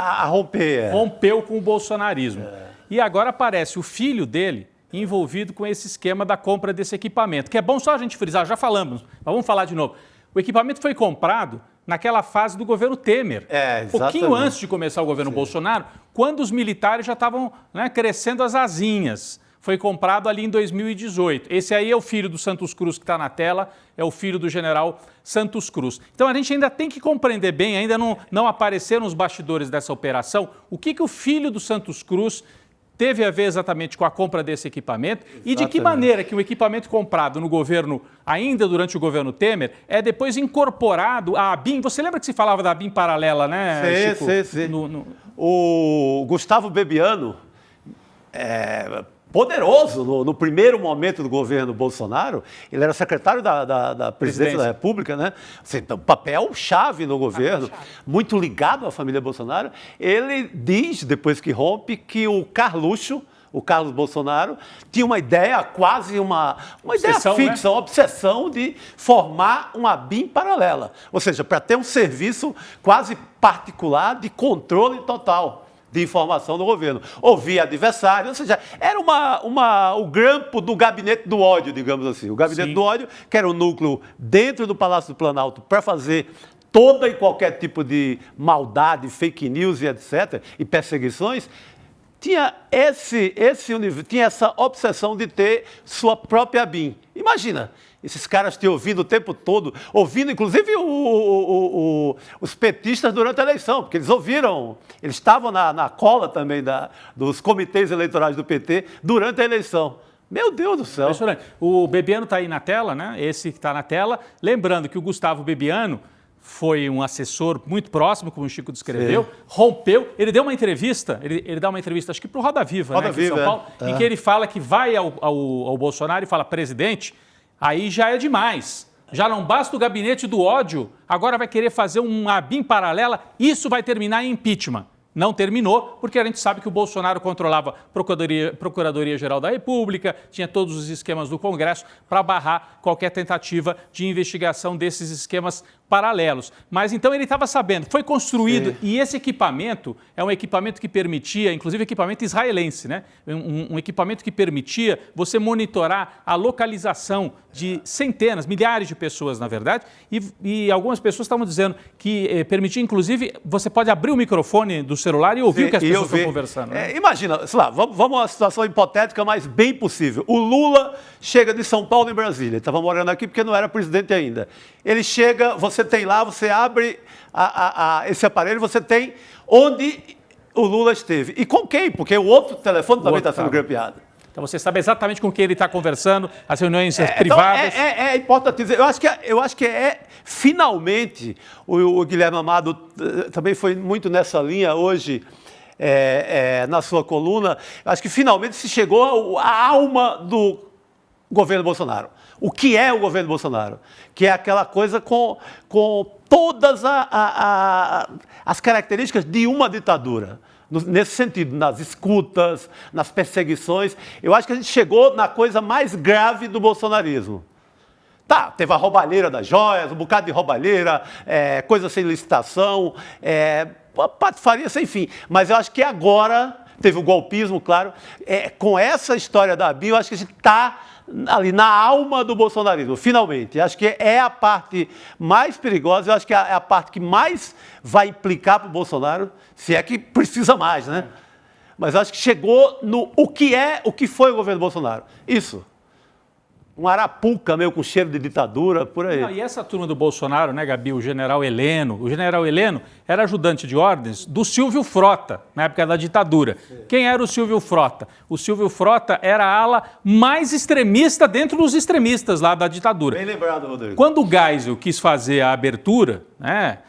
rompeu com o bolsonarismo. E agora aparece o filho dele envolvido com esse esquema da compra desse equipamento, que é bom só a gente frisar, já falamos, mas vamos falar de novo. O equipamento foi comprado naquela fase do governo Temer, pouquinho antes de começar o governo Bolsonaro, quando os militares já estavam, né, crescendo as asinhas. Foi comprado ali em 2018. Esse aí é o filho do Santos Cruz que está na tela, é o filho do general Santos Cruz. Então a gente ainda tem que compreender bem, ainda não apareceram nos bastidores dessa operação, o que o filho do Santos Cruz teve a ver exatamente com a compra desse equipamento e de que maneira que o equipamento comprado no governo, ainda durante o governo Temer, é depois incorporado à ABIN. Você lembra que se falava da ABIN paralela, né, Chico? Sim. O Gustavo Bebiano, poderoso no primeiro momento do governo Bolsonaro, ele era secretário da Presidência da República, né? Assim, papel chave no governo, muito ligado à família Bolsonaro. Ele diz, depois que rompe, que o Carluxo, o Carlos Bolsonaro, tinha uma ideia, quase uma ideia fixa, né? Uma obsessão de formar uma ABIN paralela. Ou seja, para ter um serviço quase particular de controle total de informação do governo. Ouvia adversário, ou seja, era o grampo do gabinete do ódio, digamos assim. O gabinete do ódio, que era um núcleo dentro do Palácio do Planalto para fazer toda e qualquer tipo de maldade, fake news e etc., e perseguições, tinha essa obsessão de ter sua própria ABIN. Imagina, esses caras te ouvindo o tempo todo, ouvindo inclusive os petistas durante a eleição, porque eles ouviram, eles estavam na cola também dos comitês eleitorais do PT durante a eleição. Meu Deus do céu. O Bebiano está aí na tela, né? Esse que está na tela. Lembrando que o Gustavo Bebiano foi um assessor muito próximo, como o Chico descreveu, rompeu. Ele deu uma entrevista, ele dá uma entrevista, acho que para o Roda Viva, né, aqui em São Paulo, em que ele fala que vai ao Bolsonaro e fala, presidente, aí já é demais. Já não basta o gabinete do ódio, agora vai querer fazer uma ABIN paralela, isso vai terminar em impeachment. Não terminou, porque a gente sabe que o Bolsonaro controlava a Procuradoria-Geral da República, tinha todos os esquemas do Congresso para barrar qualquer tentativa de investigação desses esquemas paralelos. Mas então ele estava sabendo, foi construído, e esse equipamento é um equipamento que permitia, inclusive equipamento israelense, né? Um equipamento que permitia você monitorar a localização de centenas, milhares de pessoas, na verdade, e algumas pessoas estavam dizendo que permitia, inclusive, você pode abrir o microfone do celular e ouvir o que as pessoas estão conversando. Né? Imagina, sei lá, vamos a uma situação hipotética, mas bem possível. O Lula chega de São Paulo em Brasília, ele estava morando aqui porque não era presidente ainda. Ele chega, você tem lá, você abre esse aparelho, você tem onde o Lula esteve. E com quem? Porque o outro telefone também está sendo grampeado. Então você sabe exatamente com quem ele está conversando, as reuniões privadas. Então é importante dizer, eu acho que finalmente, o Guilherme Amado também foi muito nessa linha hoje, na sua coluna, acho que finalmente se chegou à alma do governo Bolsonaro. O que é o governo Bolsonaro? Que é aquela coisa com todas as características de uma ditadura. Nesse sentido, nas escutas, nas perseguições. Eu acho que a gente chegou na coisa mais grave do bolsonarismo. Tá, teve a roubalheira das joias, um bocado de roubalheira, coisa sem licitação, patifaria sem fim. Mas eu acho que agora, teve o golpismo, claro, com essa história da ABIN, eu acho que a gente está ali na alma do bolsonarismo, finalmente. Acho que é a parte mais perigosa, eu acho que é a parte que mais vai implicar para o Bolsonaro, se é que precisa mais, né? Mas eu acho que chegou no o que foi o governo Bolsonaro. Isso. Um arapuca meio com cheiro de ditadura, por aí. Não, e essa turma do Bolsonaro, né, Gabi, o general Heleno era ajudante de ordens do Silvio Frota, na época da ditadura. Sim. Quem era o Silvio Frota? O Silvio Frota era a ala mais extremista dentro dos extremistas lá da ditadura. Bem lembrado, Rodrigo. Quando o Geisel quis fazer a abertura, né,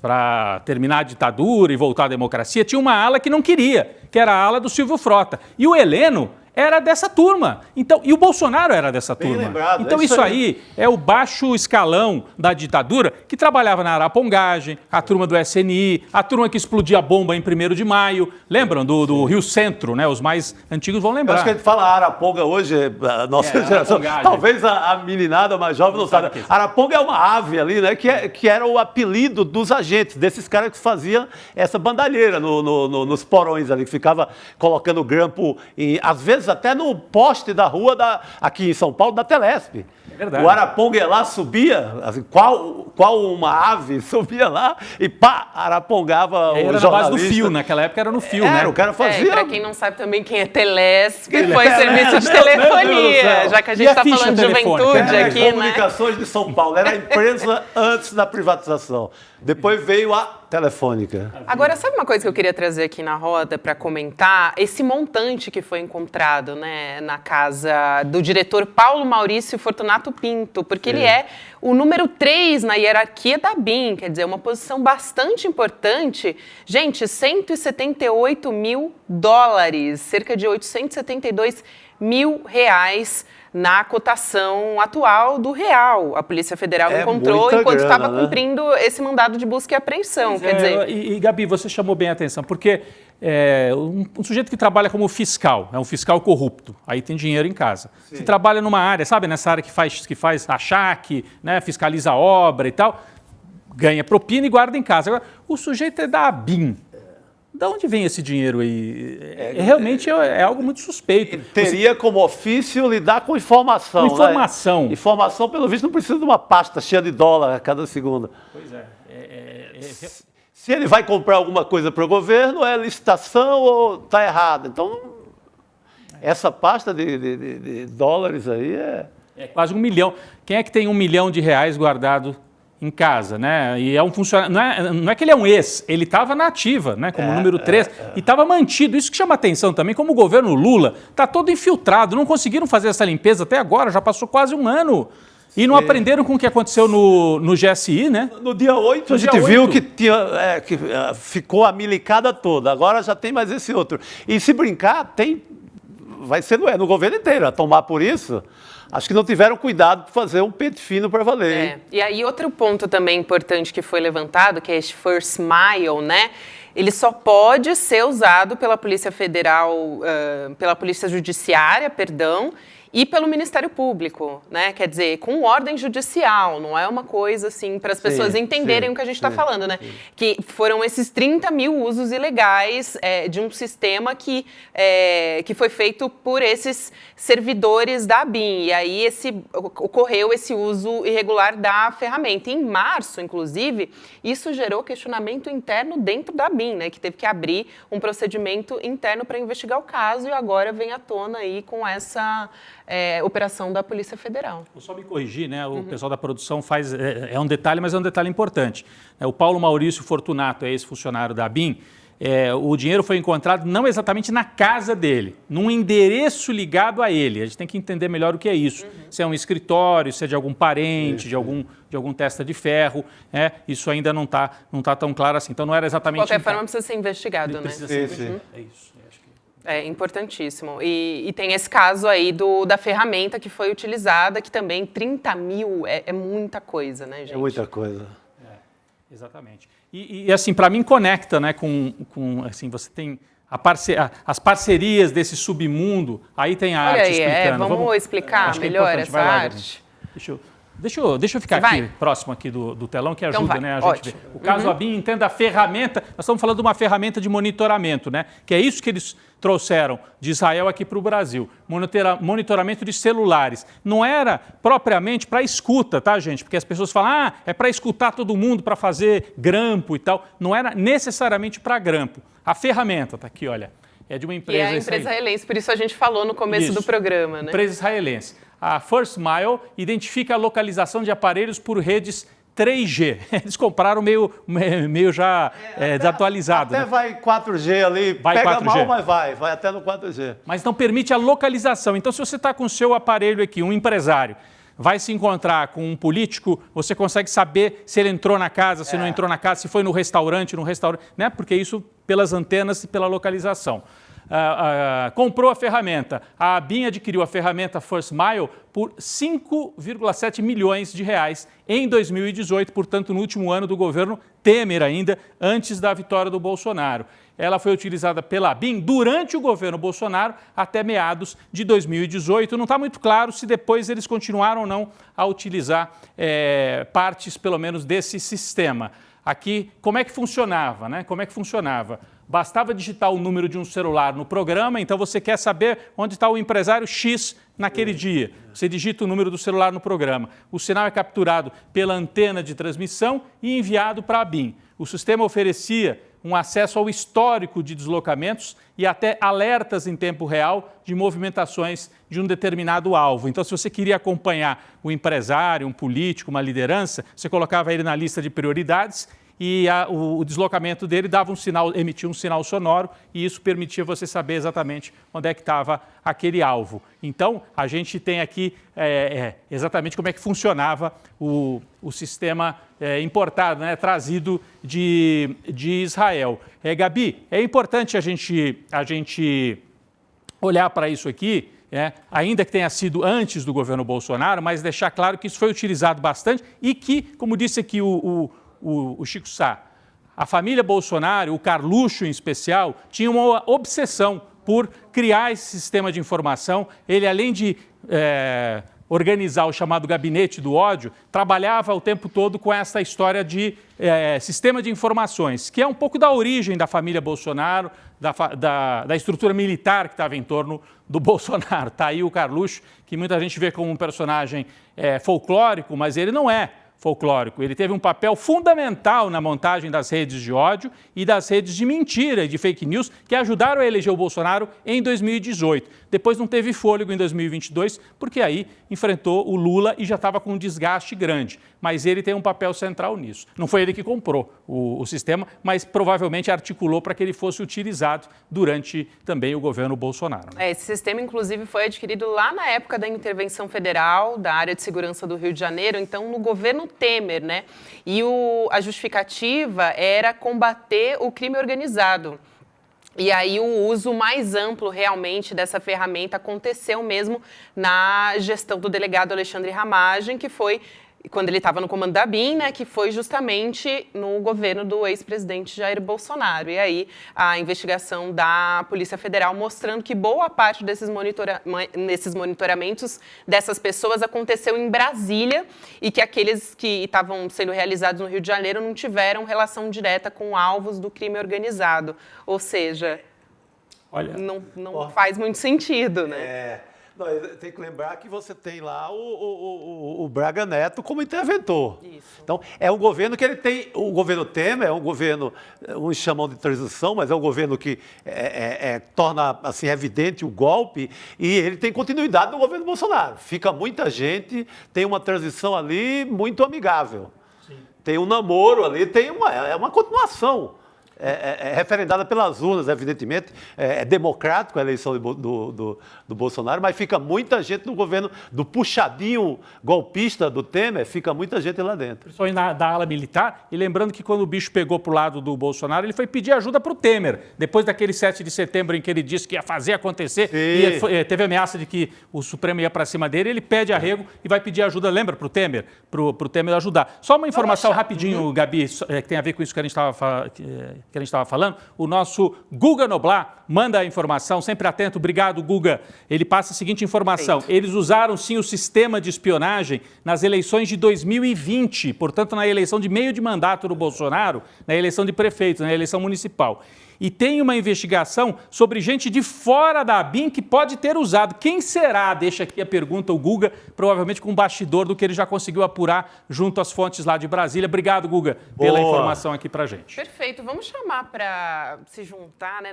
para terminar a ditadura e voltar à democracia, tinha uma ala que não queria, que era a ala do Silvio Frota. E o Heleno era dessa turma. Então, e o Bolsonaro era dessa turma. Lembrado, então isso aí é o baixo escalão da ditadura que trabalhava na arapongagem, a turma do SNI, a turma que explodia a bomba em 1º de maio. Lembram do Rio Centro, né? Os mais antigos vão lembrar. Eu acho que a gente fala araponga hoje, a nossa geração. Talvez a meninada mais jovem não saiba. Araponga é uma ave ali, né? Que era o apelido dos agentes, desses caras que faziam essa bandalheira nos porões ali, que ficava colocando grampo, às vezes até no poste da rua, aqui em São Paulo, da Telesp. É verdade. O araponga ia lá, subia, assim, qual uma ave subia lá e pá, arapongava o jornalista. Era na base do fio, naquela época era no fio, né? O cara fazia... Pra quem não sabe também quem é Telesp, foi serviço de telefonia, já que a gente está falando de juventude aqui, né? Comunicações de São Paulo, era a empresa antes da privatização. Depois veio a Telefônica. Agora, sabe uma coisa que eu queria trazer aqui na roda para comentar? Esse montante que foi encontrado, né, na casa do diretor Paulo Maurício Fortunato Pinto, porque ele é o número 3 na hierarquia da ABIN, quer dizer, uma posição bastante importante. Gente, 178 mil dólares, cerca de 872 mil reais na cotação atual do real. A Polícia Federal encontrou enquanto estava cumprindo esse mandado de busca e apreensão. Quer dizer... E, Gabi, você chamou bem a atenção, porque um sujeito que trabalha como fiscal, é um fiscal corrupto, aí tem dinheiro em casa. Sim. Se trabalha numa área, sabe, nessa área que faz achaque, né, fiscaliza a obra e tal, ganha propina e guarda em casa. Agora, o sujeito é da ABIN. De onde vem esse dinheiro aí? Realmente é algo muito suspeito. Ele teria como ofício lidar com informação. Com informação. Né? Informação, pelo visto, não precisa de uma pasta cheia de dólar a cada segundo. Pois é. Se ele vai comprar alguma coisa para o governo, é licitação ou está errado? Então, essa pasta de dólares aí é quase 1 milhão. Quem é que tem 1 milhão de reais guardado em casa, né? E é um funcionário, não é que ele é um ex, ele estava na ativa, né? Como número 3, e estava mantido. Isso que chama atenção também, como o governo Lula está todo infiltrado, não conseguiram fazer essa limpeza até agora, já passou quase 1 ano. E não aprenderam com o que aconteceu no GSI, né? No dia 8, a gente viu que ficou a milicada toda, agora já tem mais esse outro. E se brincar, vai ser no governo inteiro, a tomar por isso. Acho que não tiveram cuidado para fazer um pente fino para valer. E aí outro ponto também importante que foi levantado, que é esse first mile, né? Ele só pode ser usado pela Polícia Federal, pela Polícia Judiciária, perdão, e pelo Ministério Público, né? Quer dizer, com ordem judicial, não é uma coisa assim, para as pessoas entenderem o que a gente está falando, né? Que foram esses 30 mil usos ilegais de um sistema que foi feito por esses servidores da ABIN. E aí ocorreu esse uso irregular da ferramenta. E em março, inclusive, isso gerou questionamento interno dentro da ABIN, né? Que teve que abrir um procedimento interno para investigar o caso e agora vem à tona aí com essa... operação da Polícia Federal. Vou só me corrigir, né? O pessoal da produção faz... É um detalhe, mas é um detalhe importante. O Paulo Maurício Fortunato é esse funcionário da ABIN. o dinheiro foi encontrado não exatamente na casa dele, num endereço ligado a ele. A gente tem que entender melhor o que é isso. Se é um escritório, se é de algum parente, de algum testa de ferro. Isso ainda não tá tão claro assim. Então não era exatamente... De qualquer forma, precisa ser investigado, né? Precisa ser investigado. É isso. É importantíssimo. E tem esse caso aí da ferramenta que foi utilizada, que também 30 mil é muita coisa, né, gente? É muita coisa. Exatamente. E assim, para mim, conecta, né, com assim, você tem as parcerias desse submundo, aí tem a arte explicando. Vamos explicar melhor essa arte? Deixa eu ficar aqui, próximo aqui do telão, que ajuda, né, a gente ver. O caso ABIN, entenda a ferramenta, nós estamos falando de uma ferramenta de monitoramento, né, que é isso que eles trouxeram de Israel aqui para o Brasil, monitoramento de celulares. Não era propriamente para escuta, tá, gente? Porque as pessoas falam, é para escutar todo mundo, para fazer grampo e tal. Não era necessariamente para grampo. A ferramenta, tá aqui, olha, é de uma empresa... E é a empresa israelense, por isso a gente falou no começo do programa, né? Empresa israelense. A First Mile identifica a localização de aparelhos por redes 3G. Eles compraram meio já desatualizado. Até vai 4G ali, pega 4G. Mal, mas vai até no 4G. Mas não permite a localização. Então, se você está com o seu aparelho aqui, um empresário, vai se encontrar com um político, você consegue saber se ele entrou na casa, se não entrou na casa, se foi no restaurante, né? Porque isso pelas antenas e pela localização. Comprou a ferramenta. A ABIN adquiriu a ferramenta First Mile por 5,7 milhões de reais em 2018, portanto, no último ano do governo Temer ainda, antes da vitória do Bolsonaro. Ela foi utilizada pela ABIN durante o governo Bolsonaro até meados de 2018. Não está muito claro se depois eles continuaram ou não a utilizar partes, pelo menos, desse sistema. Aqui, como é que funcionava, né? Como é que funcionava? Bastava digitar o número de um celular no programa, então você quer saber onde está o empresário X naquele dia. Você digita o número do celular no programa. O sinal é capturado pela antena de transmissão e enviado para a ABIN. O sistema oferecia um acesso ao histórico de deslocamentos e até alertas em tempo real de movimentações de um determinado alvo. Então, se você queria acompanhar o empresário, um político, uma liderança, você colocava ele na lista de prioridades e o deslocamento dele emitia um sinal sonoro e isso permitia você saber exatamente onde é que estava aquele alvo. Então, a gente tem aqui exatamente como é que funcionava o sistema importado, né, trazido de Israel. Gabi, é importante a gente olhar para isso aqui, ainda que tenha sido antes do governo Bolsonaro, mas deixar claro que isso foi utilizado bastante e que, como disse aqui o Chico Sá, a família Bolsonaro, o Carluxo em especial, tinha uma obsessão por criar esse sistema de informação. Ele, além de organizar o chamado gabinete do ódio, trabalhava o tempo todo com essa história de sistema de informações, que é um pouco da origem da família Bolsonaro, da estrutura militar que estava em torno do Bolsonaro. Está aí o Carluxo, que muita gente vê como um personagem folclórico, mas ele não é folclórico. Ele teve um papel fundamental na montagem das redes de ódio e das redes de mentira e de fake news que ajudaram a eleger o Bolsonaro em 2018. Depois não teve fôlego em 2022, porque aí enfrentou o Lula e já estava com um desgaste grande. Mas ele tem um papel central nisso. Não foi ele que comprou o sistema, mas provavelmente articulou para que ele fosse utilizado durante também o governo Bolsonaro. Esse sistema, inclusive, foi adquirido lá na época da intervenção federal da área de segurança do Rio de Janeiro, então no governo Temer, né? E a justificativa era combater o crime organizado. E aí o uso mais amplo realmente dessa ferramenta aconteceu mesmo na gestão do delegado Alexandre Ramagem, que foi quando ele estava no comando da ABIN, né, que foi justamente no governo do ex-presidente Jair Bolsonaro. E aí a investigação da Polícia Federal mostrando que boa parte desses monitoramentos dessas pessoas aconteceu em Brasília e que aqueles que estavam sendo realizados no Rio de Janeiro não tiveram relação direta com alvos do crime organizado. Ou seja, não faz muito sentido, né? Não, tem que lembrar que você tem lá o Braga Neto como interventor. Isso. Então, é um governo que ele tem... O governo Temer é um governo, uns chamam de transição, mas é um governo que torna assim, evidente o golpe e ele tem continuidade no governo Bolsonaro. Fica muita gente, tem uma transição ali muito amigável. Sim. Tem um namoro ali, tem uma continuação. referendada pelas urnas, evidentemente, é democrático a eleição do Bolsonaro, mas fica muita gente no governo do puxadinho golpista do Temer, fica muita gente lá dentro. Principalmente da ala militar, e lembrando que quando o bicho pegou pro lado do Bolsonaro, ele foi pedir ajuda pro Temer, depois daquele 7 de setembro em que ele disse que ia fazer acontecer, e teve ameaça de que o Supremo ia para cima dele, ele pede arrego e vai pedir ajuda, lembra, pro Temer ajudar. Só uma informação rapidinho, Gabi, que tem a ver com isso que a gente estava falando. O nosso Guga Noblar manda a informação, sempre atento. Obrigado, Guga. Ele passa a seguinte informação. Eles usaram, sim, o sistema de espionagem nas eleições de 2020, portanto, na eleição de meio de mandato do Bolsonaro, na eleição de prefeitos, na eleição municipal. E tem uma investigação sobre gente de fora da ABIN que pode ter usado. Quem será? Deixa aqui a pergunta o Guga, provavelmente com um bastidor do que ele já conseguiu apurar junto às fontes lá de Brasília. Obrigado, Guga, pela informação aqui pra gente. Perfeito. Vamos chamar para se juntar, né,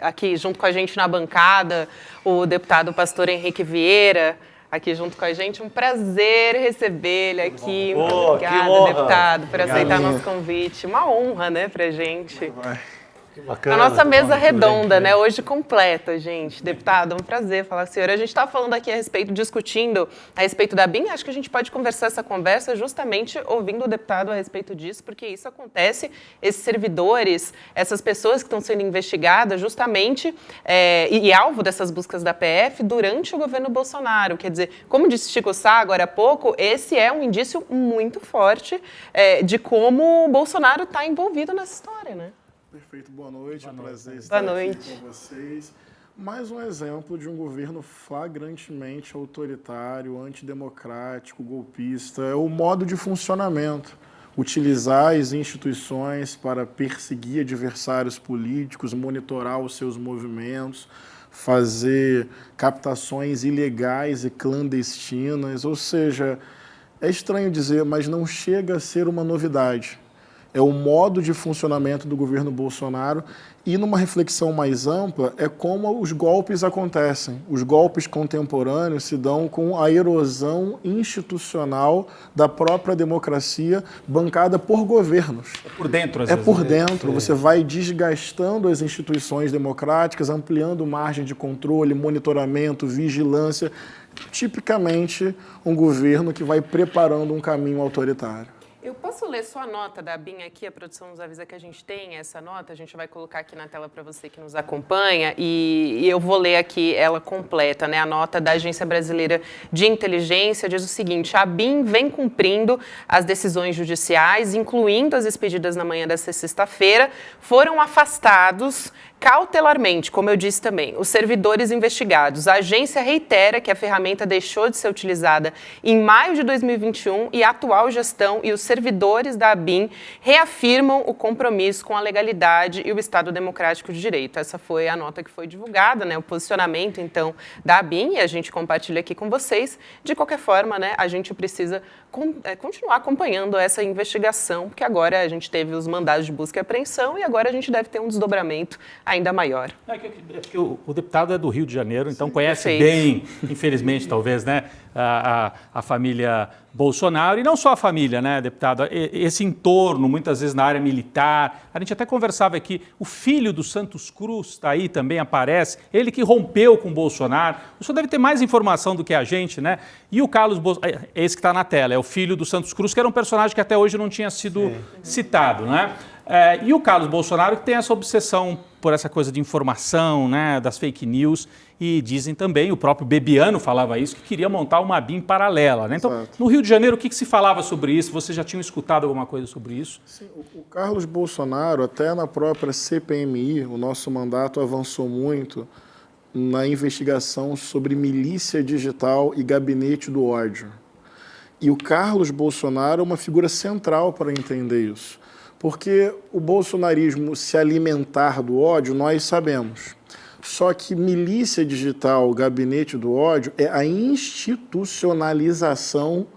aqui junto com a gente na bancada, o deputado pastor Henrique Vieira, aqui junto com a gente. Um prazer receber ele aqui. Obrigada, deputado, por aceitar nosso convite. Uma honra, né, pra gente. Bacana, a nossa mesa redonda, né? Hoje completa, gente. Deputado, é um prazer falar com o senhor. A gente estava falando aqui discutindo a respeito da BIM. Acho que a gente pode conversar essa conversa justamente ouvindo o deputado a respeito disso, porque isso acontece, esses servidores, essas pessoas que estão sendo investigadas justamente e alvo dessas buscas da PF durante o governo Bolsonaro. Quer dizer, como disse Chico Sá agora há pouco, esse é um indício muito forte de como o Bolsonaro está envolvido nessa história, né? Perfeito, boa noite, é um prazer estar aqui com vocês. Mais um exemplo de um governo flagrantemente autoritário, antidemocrático, golpista. É o modo de funcionamento. Utilizar as instituições para perseguir adversários políticos, monitorar os seus movimentos, fazer captações ilegais e clandestinas. Ou seja, é estranho dizer, mas não chega a ser uma novidade. É o modo de funcionamento do governo Bolsonaro e, numa reflexão mais ampla, é como os golpes acontecem. Os golpes contemporâneos se dão com a erosão institucional da própria democracia bancada por governos. É por dentro, às vezes. É por dentro. Você vai desgastando as instituições democráticas, ampliando margem de controle, monitoramento, vigilância. Tipicamente, um governo que vai preparando um caminho autoritário. Eu posso ler só a nota da ABIN aqui? A produção nos avisa que a gente tem essa nota. A gente vai colocar aqui na tela para você que nos acompanha. E eu vou ler aqui ela completa, né? A nota da Agência Brasileira de Inteligência diz o seguinte: a ABIN vem cumprindo as decisões judiciais, incluindo as expedidas na manhã desta sexta-feira. Foram afastados cautelarmente, como eu disse também, os servidores investigados. A agência reitera que a ferramenta deixou de ser utilizada em maio de 2021 e a atual gestão e os servidores da ABIN reafirmam o compromisso com a legalidade e o Estado Democrático de Direito. Essa foi a nota que foi divulgada, né, o posicionamento, então, da ABIN, e a gente compartilha aqui com vocês. De qualquer forma, né, a gente precisa continuar acompanhando essa investigação, porque agora a gente teve os mandados de busca e apreensão e agora a gente deve ter um desdobramento ainda maior. É que o deputado é do Rio de Janeiro, então conhece Perfeito. bem, infelizmente, talvez, né, a família Bolsonaro, e não só a família, né, deputado, esse entorno, muitas vezes na área militar. A gente até conversava aqui, o filho do Santos Cruz está aí, também aparece, ele que rompeu com o Bolsonaro. O senhor deve ter mais informação do que a gente, né? E o Carlos Bolsonaro, esse que está na tela, é o filho do Santos Cruz, que era um personagem que até hoje não tinha sido citado, né? E o Carlos Bolsonaro, que tem essa obsessão por essa coisa de informação, né, das fake news, e dizem também, o próprio Bebiano falava isso, que queria montar uma ABIN paralela, né? Então, no Rio de Janeiro, o que se falava sobre isso? Você já tinha escutado alguma coisa sobre isso? Sim, o Carlos Bolsonaro, até na própria CPMI, o nosso mandato avançou muito na investigação sobre milícia digital e gabinete do ódio. E o Carlos Bolsonaro é uma figura central para entender isso. Porque o bolsonarismo se alimentar do ódio, nós sabemos. Só que milícia digital, gabinete do ódio, é a institucionalização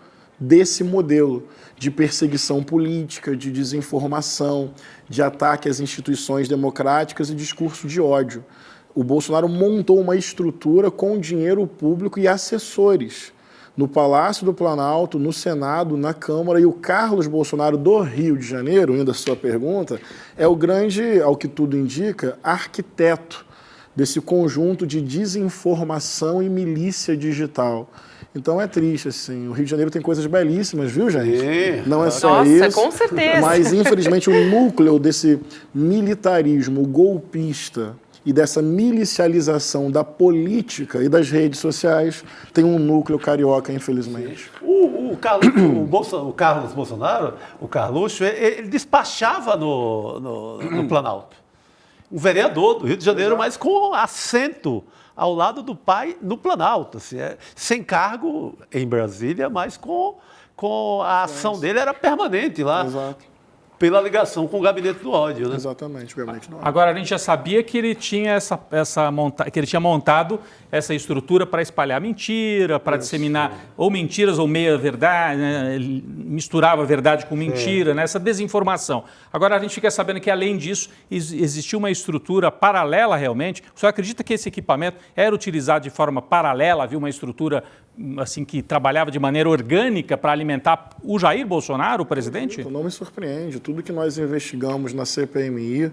desse modelo de perseguição política, de desinformação, de ataque às instituições democráticas e discurso de ódio. O Bolsonaro montou uma estrutura com dinheiro público e assessores no Palácio do Planalto, no Senado, na Câmara, e o Carlos Bolsonaro do Rio de Janeiro, indo à sua pergunta, é o grande, ao que tudo indica, arquiteto desse conjunto de desinformação e milícia digital. Então é triste, assim. O Rio de Janeiro tem coisas belíssimas, viu, gente? Não é só isso. Nossa, com certeza. Mas, infelizmente, o núcleo desse militarismo golpista e dessa milicialização da política e das redes sociais tem um núcleo carioca, infelizmente. O Carlos Bolsonaro, o Carluxo, ele despachava no Planalto. Um vereador do Rio de Janeiro, mas com assento ao lado do pai no Planalto, assim, sem cargo em Brasília, mas com a ação dele era permanente lá. Exato. Pela ligação com o gabinete do ódio, né? Exatamente, o gabinete do ódio. Agora, a gente já sabia que ele tinha que ele tinha montado essa estrutura para espalhar mentira, para disseminar ou mentiras ou meia-verdade, né? Ele misturava verdade com mentira, né? Essa desinformação. Agora, a gente fica sabendo que, além disso, existia uma estrutura paralela realmente. O senhor acredita que esse equipamento era utilizado de forma paralela? Havia uma estrutura assim que trabalhava de maneira orgânica para alimentar o Jair Bolsonaro, o presidente? Não me surpreende. Tudo que nós investigamos na CPMI,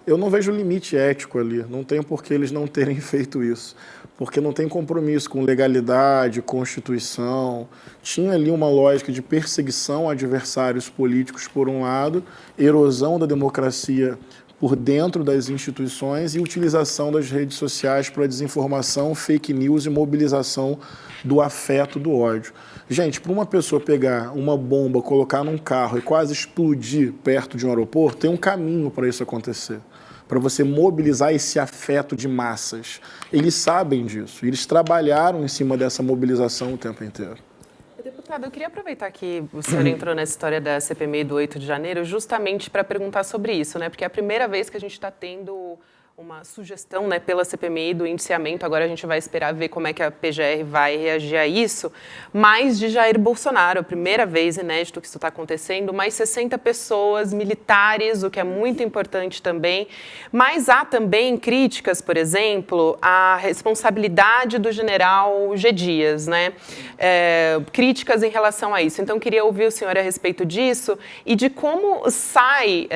eu não vejo limite ético ali. Não tem por que eles não terem feito isso. Porque não tem compromisso com legalidade, Constituição. Tinha ali uma lógica de perseguição a adversários políticos, por um lado, erosão da democracia por dentro das instituições e utilização das redes sociais para desinformação, fake news e mobilização do afeto, do ódio. Gente, para uma pessoa pegar uma bomba, colocar num carro e quase explodir perto de um aeroporto, tem um caminho para isso acontecer, para você mobilizar esse afeto de massas. Eles sabem disso, eles trabalharam em cima dessa mobilização o tempo inteiro. Deputado, eu queria aproveitar que o senhor entrou nessa história da CPMI do 8 de janeiro justamente para perguntar sobre isso, né? Porque é a primeira vez que a gente está tendo uma sugestão, né, pela CPMI do indiciamento. Agora a gente vai esperar ver como é que a PGR vai reagir a isso. Mas de Jair Bolsonaro, a primeira vez, inédito que isso está acontecendo, mais 60 pessoas, militares, o que é muito importante também. Mas há também críticas, por exemplo, à responsabilidade do general G. Dias, né? Críticas em relação a isso. Então, queria ouvir o senhor a respeito disso e de como sai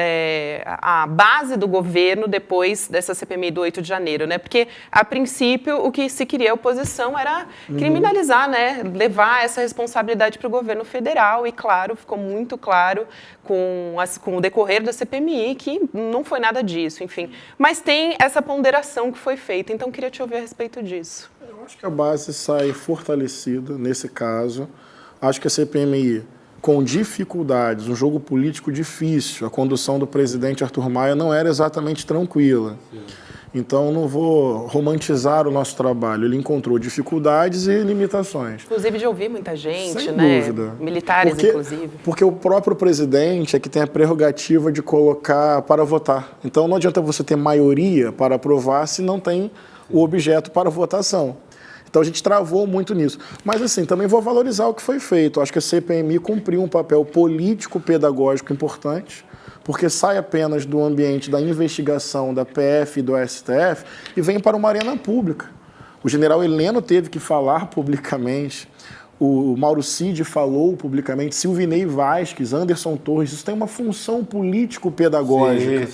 a base do governo depois dessa CPMI do 8 de janeiro, né? Porque, a princípio, o que se queria a oposição era criminalizar, né? Levar essa responsabilidade para o governo federal e, claro, ficou muito claro com o decorrer da CPMI que não foi nada disso, enfim. Mas tem essa ponderação que foi feita, então queria te ouvir a respeito disso. Eu acho que a base sai fortalecida nesse caso. Acho que a CPMI, com dificuldades, um jogo político difícil, a condução do presidente Arthur Maia não era exatamente tranquila. Então, não vou romantizar o nosso trabalho. Ele encontrou dificuldades e limitações. Inclusive de ouvir muita gente, sem né? dúvida. Militares, inclusive. Porque o próprio presidente é que tem a prerrogativa de colocar para votar. Então, não adianta você ter maioria para aprovar se não tem o objeto para votação. Então, a gente travou muito nisso. Mas, assim, também vou valorizar o que foi feito. Acho que a CPMI cumpriu um papel político-pedagógico importante, porque sai apenas do ambiente da investigação da PF e do STF e vem para uma arena pública. O general Heleno teve que falar publicamente, o Mauro Cid falou publicamente, Silvinei Vasquez, Anderson Torres. Isso tem uma função político-pedagógica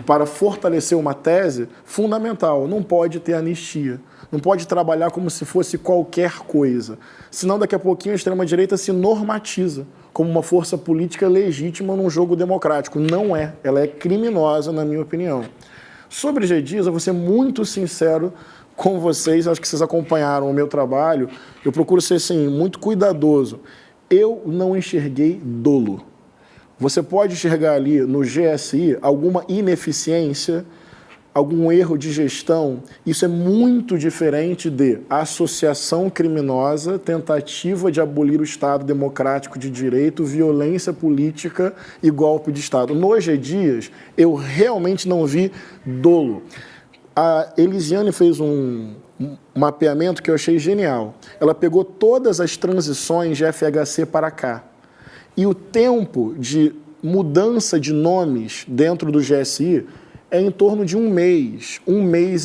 para fortalecer uma tese fundamental. Não pode ter anistia. Não pode trabalhar como se fosse qualquer coisa. Senão, daqui a pouquinho, a extrema-direita se normatiza como uma força política legítima num jogo democrático. Não é. Ela é criminosa, na minha opinião. Sobre G. Dias, eu vou ser muito sincero com vocês. Acho que vocês acompanharam o meu trabalho. Eu procuro ser, assim, muito cuidadoso. Eu não enxerguei dolo. Você pode enxergar ali no GSI alguma ineficiência, algum erro de gestão. Isso é muito diferente de associação criminosa, tentativa de abolir o Estado democrático de direito, violência política e golpe de Estado. No G. Dias, eu realmente não vi dolo. A Elisiane fez um mapeamento que eu achei genial. Ela pegou todas as transições de FHC para cá. E o tempo de mudança de nomes dentro do GSI é em torno de um mês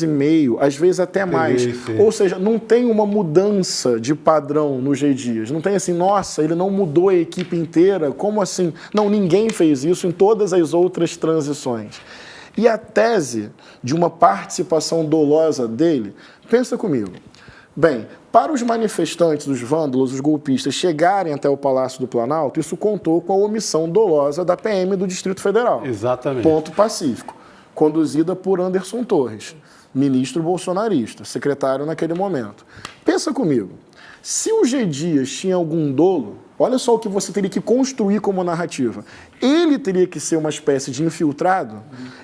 e meio, às vezes até mais. Ou seja, não tem uma mudança de padrão no G Dias. Não tem assim, nossa, ele não mudou a equipe inteira, como assim? Não, ninguém fez isso em todas as outras transições. E a tese de uma participação dolosa dele, pensa comigo. Bem, para os manifestantes, os vândalos, os golpistas chegarem até o Palácio do Planalto, isso contou com a omissão dolosa da PM do Distrito Federal. Exatamente. Ponto pacífico. Conduzida por Anderson Torres, ministro bolsonarista, secretário naquele momento. Pensa comigo, se o G Dias tinha algum dolo, olha só o que você teria que construir como narrativa. Ele teria que ser uma espécie de infiltrado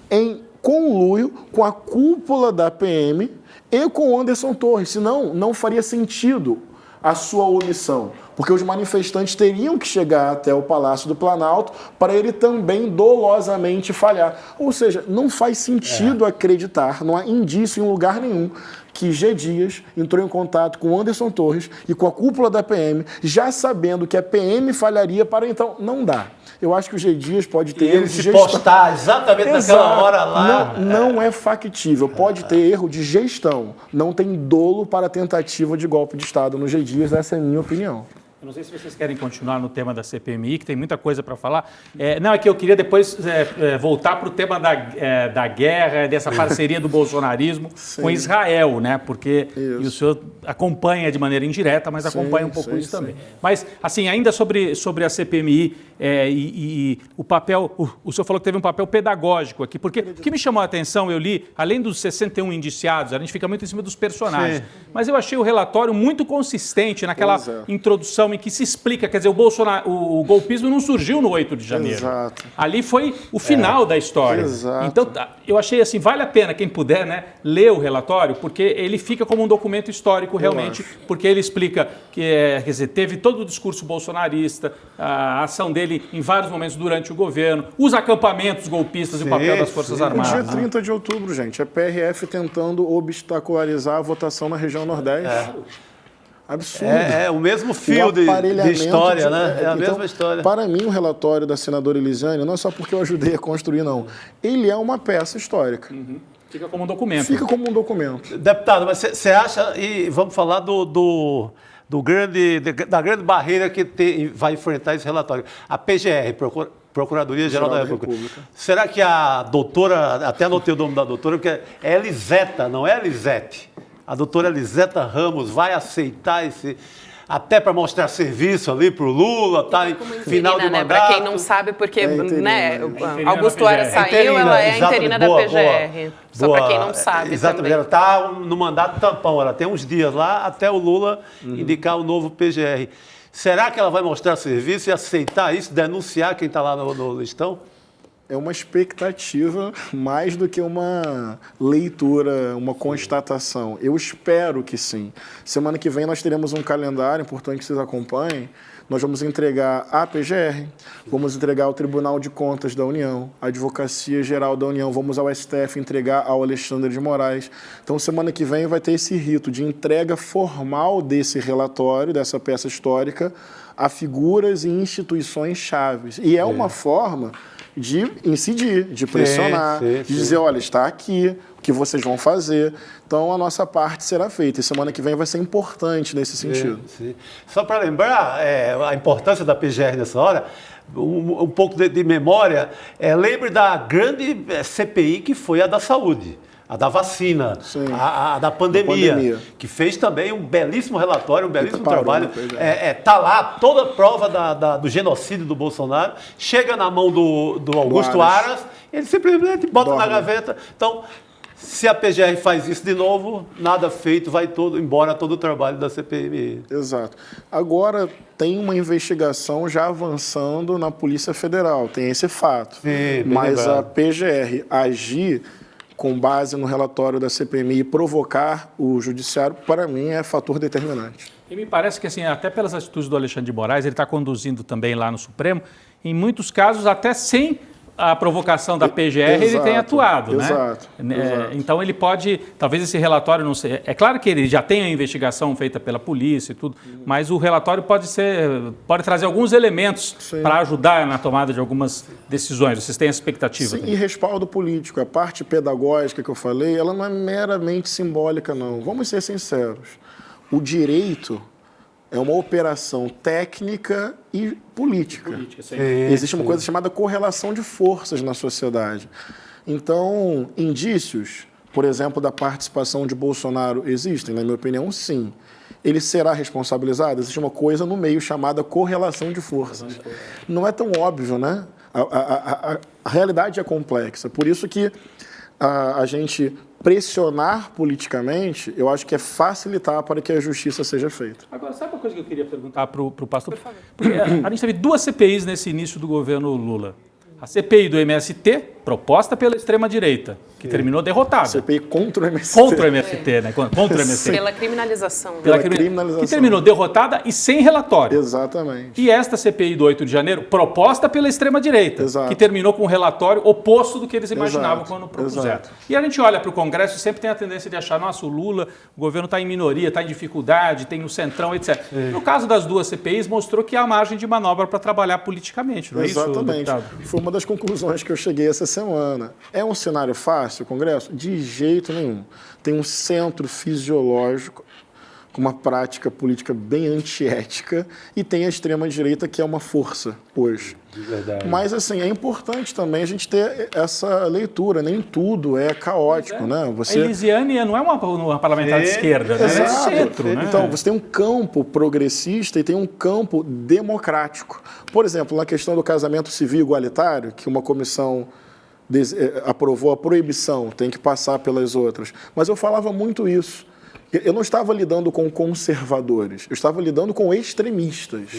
em conluio com a cúpula da PM e com o Anderson Torres, senão não faria sentido a sua omissão, porque os manifestantes teriam que chegar até o Palácio do Planalto para ele também dolosamente falhar. Ou seja, não faz sentido acreditar, não há indício em lugar nenhum que G Dias entrou em contato com Anderson Torres e com a cúpula da PM, já sabendo que a PM falharia para então. Não dá. Eu acho que o G Dias pode ter erro de gestão. Postar exatamente naquela hora lá. Não é factível. Pode ter erro de gestão. Não tem dolo para tentativa de golpe de Estado no G Dias. Essa é a minha opinião. Eu não sei se vocês querem continuar no tema da CPMI, que tem muita coisa para falar. Não, é que eu queria depois voltar para o tema da guerra, dessa parceria do bolsonarismo com Israel, né? Porque e o senhor acompanha de maneira indireta, mas acompanha um pouco isso também. Mas, assim, ainda sobre a CPMI e o papel, o senhor falou que teve um papel pedagógico aqui, porque o que me chamou a atenção, eu li, além dos 61 indiciados, a gente fica muito em cima dos personagens, mas eu achei o relatório muito consistente naquela introdução em que se explica, quer dizer, o golpismo não surgiu no 8 de janeiro. Exato. Ali foi o final da história. Exato. Então, eu achei assim, vale a pena, quem puder, né, ler o relatório, porque ele fica como um documento histórico realmente, porque ele explica que, quer dizer, teve todo o discurso bolsonarista, a ação dele em vários momentos durante o governo, os acampamentos golpistas e o papel das Forças Armadas. No dia 30 de outubro, gente, a PRF tentando obstacularizar a votação na região Nordeste. Absurdo. É o mesmo fio de história, né? É a mesma história. Para mim, o relatório da senadora Elisiane, não é só porque eu ajudei a construir, não. Ele é uma peça histórica. Fica como um documento. Fica como um documento. Deputado, mas você acha, e vamos falar da grande barreira que vai enfrentar esse relatório. A PGR, Procuradoria-Geral da República. Será que a doutora, até anotei o nome da doutora, porque é Eliseta, não é Elisete? A doutora Eliseta Ramos vai aceitar até para mostrar serviço ali para o Lula, tá em final de mandato. Para quem não sabe, porque Augusto Aras saiu, ela é a interina da PGR. Só para quem não sabe exatamente, ela está no mandato tampão, ela tem uns dias lá até o Lula indicar o novo PGR. Será que ela vai mostrar serviço e aceitar isso, denunciar quem está lá no listão? É uma expectativa mais do que uma leitura, uma constatação. Eu espero que sim. Semana que vem nós teremos um calendário, importante que vocês acompanhem. Nós vamos entregar a PGR, vamos entregar ao Tribunal de Contas da União, a Advocacia Geral da União, vamos ao STF entregar ao Alexandre de Moraes. Então, semana que vem vai ter esse rito de entrega formal desse relatório, dessa peça histórica, a figuras e instituições chaves. E é uma forma de incidir, de pressionar, de dizer, olha, está aqui, o que vocês vão fazer. Então, a nossa parte será feita. E semana que vem vai ser importante nesse sentido. Só para lembrar a importância da PGR nessa hora, um pouco de memória, lembre da grande CPI que foi a da saúde. A da vacina, a da pandemia, que fez também um belíssimo relatório, um belíssimo trabalho. Tá lá toda a prova do genocídio do Bolsonaro, chega na mão do Augusto Aras, ele simplesmente bota na gaveta. Então, se a PGR faz isso de novo, nada feito, vai embora todo o trabalho da CPMI. Exato. Agora, tem uma investigação já avançando na Polícia Federal, tem esse fato. Mas a PGR agir com base no relatório da CPMI, provocar o judiciário, para mim, é fator determinante. E me parece que, assim, até pelas atitudes do Alexandre de Moraes, ele está conduzindo também lá no Supremo, em muitos casos, até sem a provocação da PGR, ele tem atuado, né? Exato. Então ele pode, talvez esse relatório não seja... É claro que ele já tem a investigação feita pela polícia e tudo, mas o relatório pode trazer alguns elementos para ajudar na tomada de algumas decisões. Vocês têm essa expectativa? Sim, e respaldo político. A parte pedagógica que eu falei, ela não é meramente simbólica, não. Vamos ser sinceros. O direito é uma operação técnica e política. Existe uma coisa chamada correlação de forças na sociedade. Então, indícios, por exemplo, da participação de Bolsonaro existem? Na minha opinião, sim. Ele será responsabilizado? Existe uma coisa no meio chamada correlação de forças. Não é tão óbvio, né? A realidade é complexa. Por isso que a gente pressionar politicamente, eu acho que é facilitar para que a justiça seja feita. Agora, sabe uma coisa que eu queria perguntar para o pastor? Por favor. Porque a gente teve 2 CPIs nesse início do governo Lula. A CPI do MST, proposta pela extrema-direita, que terminou derrotada. CPI contra o MST. Contra o MST, né? Contra o MST. Pela criminalização. Que terminou derrotada e sem relatório. Exatamente. E esta CPI do 8 de janeiro, proposta pela extrema-direita, que terminou com um relatório oposto do que eles imaginavam quando propuseram. E a gente olha para o Congresso e sempre tem a tendência de achar, nossa, o Lula, o governo está em minoria, está em dificuldade, tem o Centrão, etc. No caso das 2 CPIs, mostrou que há margem de manobra para trabalhar politicamente, não é isso, deputado? Foi uma das conclusões que eu cheguei essa semana. É um cenário fácil, o Congresso? De jeito nenhum. Tem um centro fisiológico com uma prática política bem antiética e tem a extrema-direita, que é uma força hoje. De verdade. Mas, assim, é importante também a gente ter essa leitura. Nem tudo é caótico, né? A Elisiane não é uma parlamentar de esquerda, né? Exato. É centro, né? Então, você tem um campo progressista e tem um campo democrático. Por exemplo, na questão do casamento civil igualitário, que uma comissão aprovou a proibição, tem que passar pelas outras. Mas eu falava muito isso. Eu não estava lidando com conservadores, eu estava lidando com extremistas.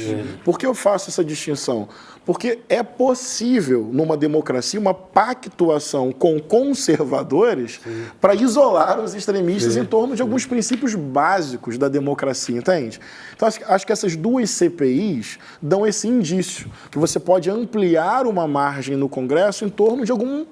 Por que eu faço essa distinção? Porque é possível, numa democracia, uma pactuação com conservadores para isolar os extremistas em torno de alguns princípios básicos da democracia, entende? Então, acho que essas 2 CPIs dão esse indício, que você pode ampliar uma margem no Congresso em torno de algum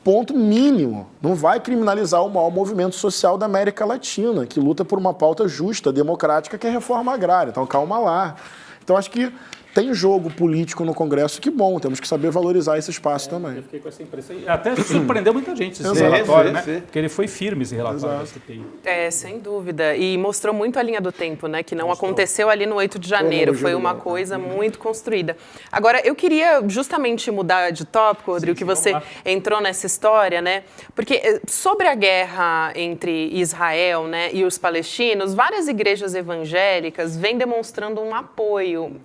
ponto mínimo. Não vai criminalizar o maior movimento social da América Latina, que luta por uma pauta justa, democrática, que é a reforma agrária. Então, calma lá. Então, acho que tem jogo político no Congresso, que bom, temos que saber valorizar esse espaço também. Eu fiquei com essa impressão. Até surpreendeu muita gente esse relatório, né? Porque ele foi firme, esse relatório da CPI. Sem dúvida. E mostrou muito a linha do tempo, né? Que não aconteceu ali no 8 de janeiro. Foi uma coisa muito construída. Agora, eu queria justamente mudar de tópico, Rodrigo, que você entrou nessa história, né? Porque sobre a guerra entre Israel, né, e os palestinos, várias igrejas evangélicas vêm demonstrando um apoio,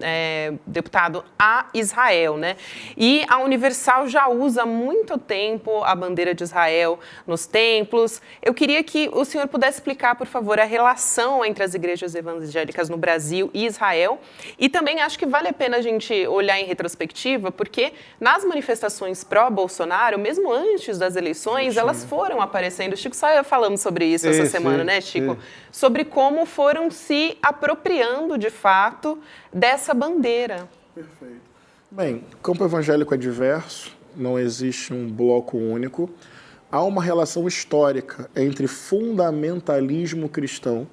deputado, a Israel, né? E a Universal já usa há muito tempo a bandeira de Israel nos templos. Eu queria que o senhor pudesse explicar, por favor, a relação entre as igrejas evangélicas no Brasil e Israel. E também acho que vale a pena a gente olhar em retrospectiva, porque nas manifestações pró-Bolsonaro, mesmo antes das eleições, elas foram aparecendo. Chico, só falamos sobre isso essa semana, né, Chico? Sobre como foram se apropriando, de fato, dessa bandeira. Perfeito. Bem, o campo evangélico é diverso, não existe um bloco único. Há uma relação histórica entre fundamentalismo cristão,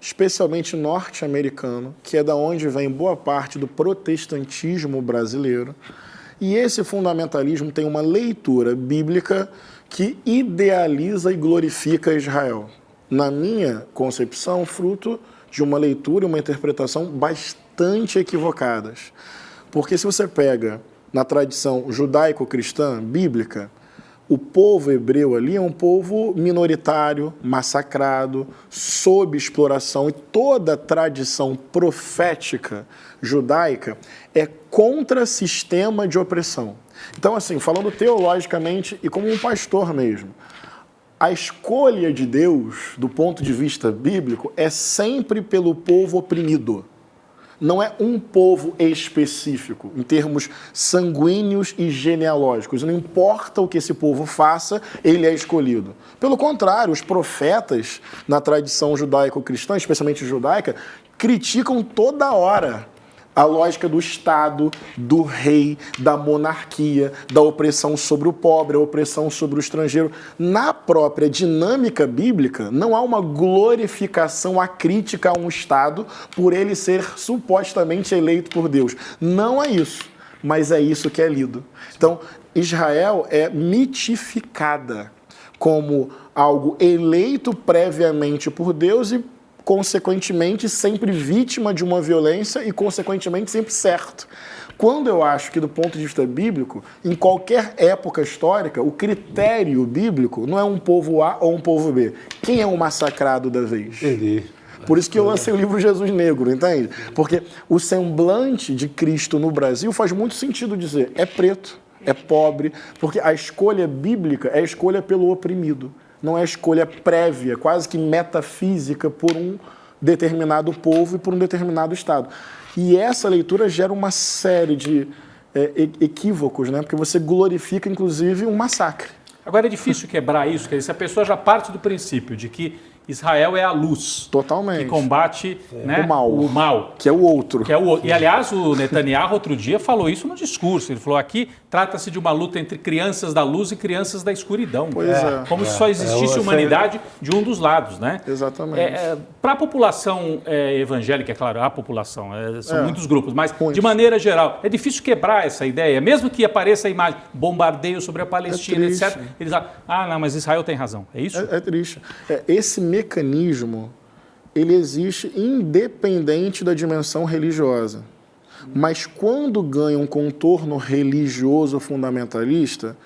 especialmente norte-americano, que é da onde vem boa parte do protestantismo brasileiro, e esse fundamentalismo tem uma leitura bíblica que idealiza e glorifica Israel. Na minha concepção, fruto de uma leitura e uma interpretação bastante equivocadas. Porque se você pega na tradição judaico-cristã, bíblica, o povo hebreu ali é um povo minoritário, massacrado, sob exploração, e toda a tradição profética judaica é contra sistema de opressão. Então, assim, falando teologicamente e como um pastor mesmo, a escolha de Deus, do ponto de vista bíblico, é sempre pelo povo oprimido. Não é um povo específico, em termos sanguíneos e genealógicos. Não importa o que esse povo faça, ele é escolhido. Pelo contrário, os profetas, na tradição judaico-cristã, especialmente judaica, criticam toda hora A lógica do Estado, do rei, da monarquia, da opressão sobre o pobre, a opressão sobre o estrangeiro. Na própria dinâmica bíblica, não há uma glorificação, a crítica a um Estado por ele ser supostamente eleito por Deus. Não é isso, mas é isso que é lido. Então, Israel é mitificada como algo eleito previamente por Deus e, consequentemente, sempre vítima de uma violência e, consequentemente, sempre certo. Quando eu acho que, do ponto de vista bíblico, em qualquer época histórica, o critério bíblico não é um povo A ou um povo B. Quem é o massacrado da vez? Entendi. Por isso que eu lancei o livro Jesus Negro, entende? Porque o semblante de Cristo no Brasil faz muito sentido dizer, é preto, é pobre, porque a escolha bíblica é a escolha pelo oprimido. Não é a escolha prévia, quase que metafísica, por um determinado povo e por um determinado Estado. E essa leitura gera uma série de equívocos, né? Porque você glorifica, inclusive, um massacre. Agora é difícil quebrar isso, quer dizer, se a pessoa já parte do princípio de que Israel é a luz. Totalmente. Que combate né, o mal. Que é o outro. E, aliás, o Netanyahu, outro dia, falou isso no discurso. Ele falou, aqui trata-se de uma luta entre crianças da luz e crianças da escuridão. Pois é. Como se só existisse humanidade de um dos lados, né? Exatamente. Para a população evangélica, é claro, a população, são muitos grupos, mas, de maneira geral, é difícil quebrar essa ideia. Mesmo que apareça a imagem, bombardeio sobre a Palestina, etc. Eles falam, não, mas Israel tem razão. É isso? É triste. Esse mecanismo, ele existe independente da dimensão religiosa. Mas quando ganha um contorno religioso fundamentalista,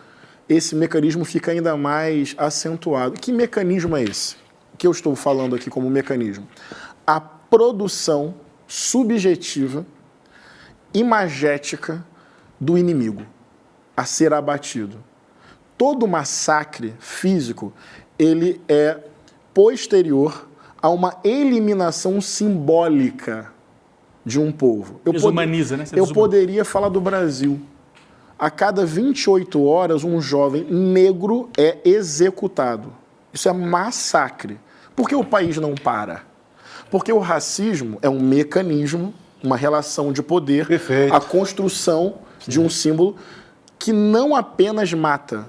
esse mecanismo fica ainda mais acentuado. Que mecanismo é esse? Que eu estou falando aqui como mecanismo? A produção subjetiva, imagética do inimigo a ser abatido. Todo massacre físico, ele é posterior a uma eliminação simbólica de um povo. Desumaniza, né? Eu poderia falar do Brasil. A cada 28 horas, um jovem negro é executado. Isso é massacre. Por que o país não para? Porque o racismo é um mecanismo, uma relação de poder, a construção de um símbolo que não apenas mata,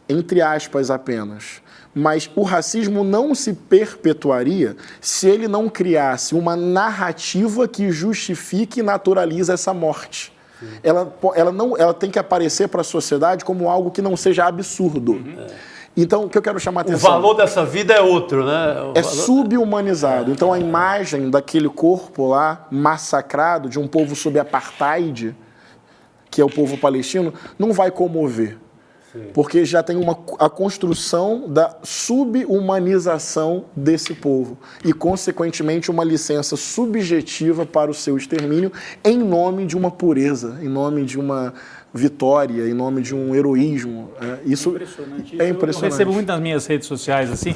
entre aspas apenas, mas o racismo não se perpetuaria se ele não criasse uma narrativa que justifique e naturaliza essa morte. Ela tem que aparecer para a sociedade como algo que não seja absurdo. Então, o que eu quero chamar a atenção... O valor dessa vida é outro, né? Subhumanizado. Então, a imagem daquele corpo lá, massacrado, de um povo sob apartheid, que é o povo palestino, não vai comover. Porque já tem a construção da subhumanização desse povo e, consequentemente, uma licença subjetiva para o seu extermínio em nome de uma pureza, em nome de uma vitória, em nome de um heroísmo. Isso é impressionante. Eu recebo muito nas minhas redes sociais, assim,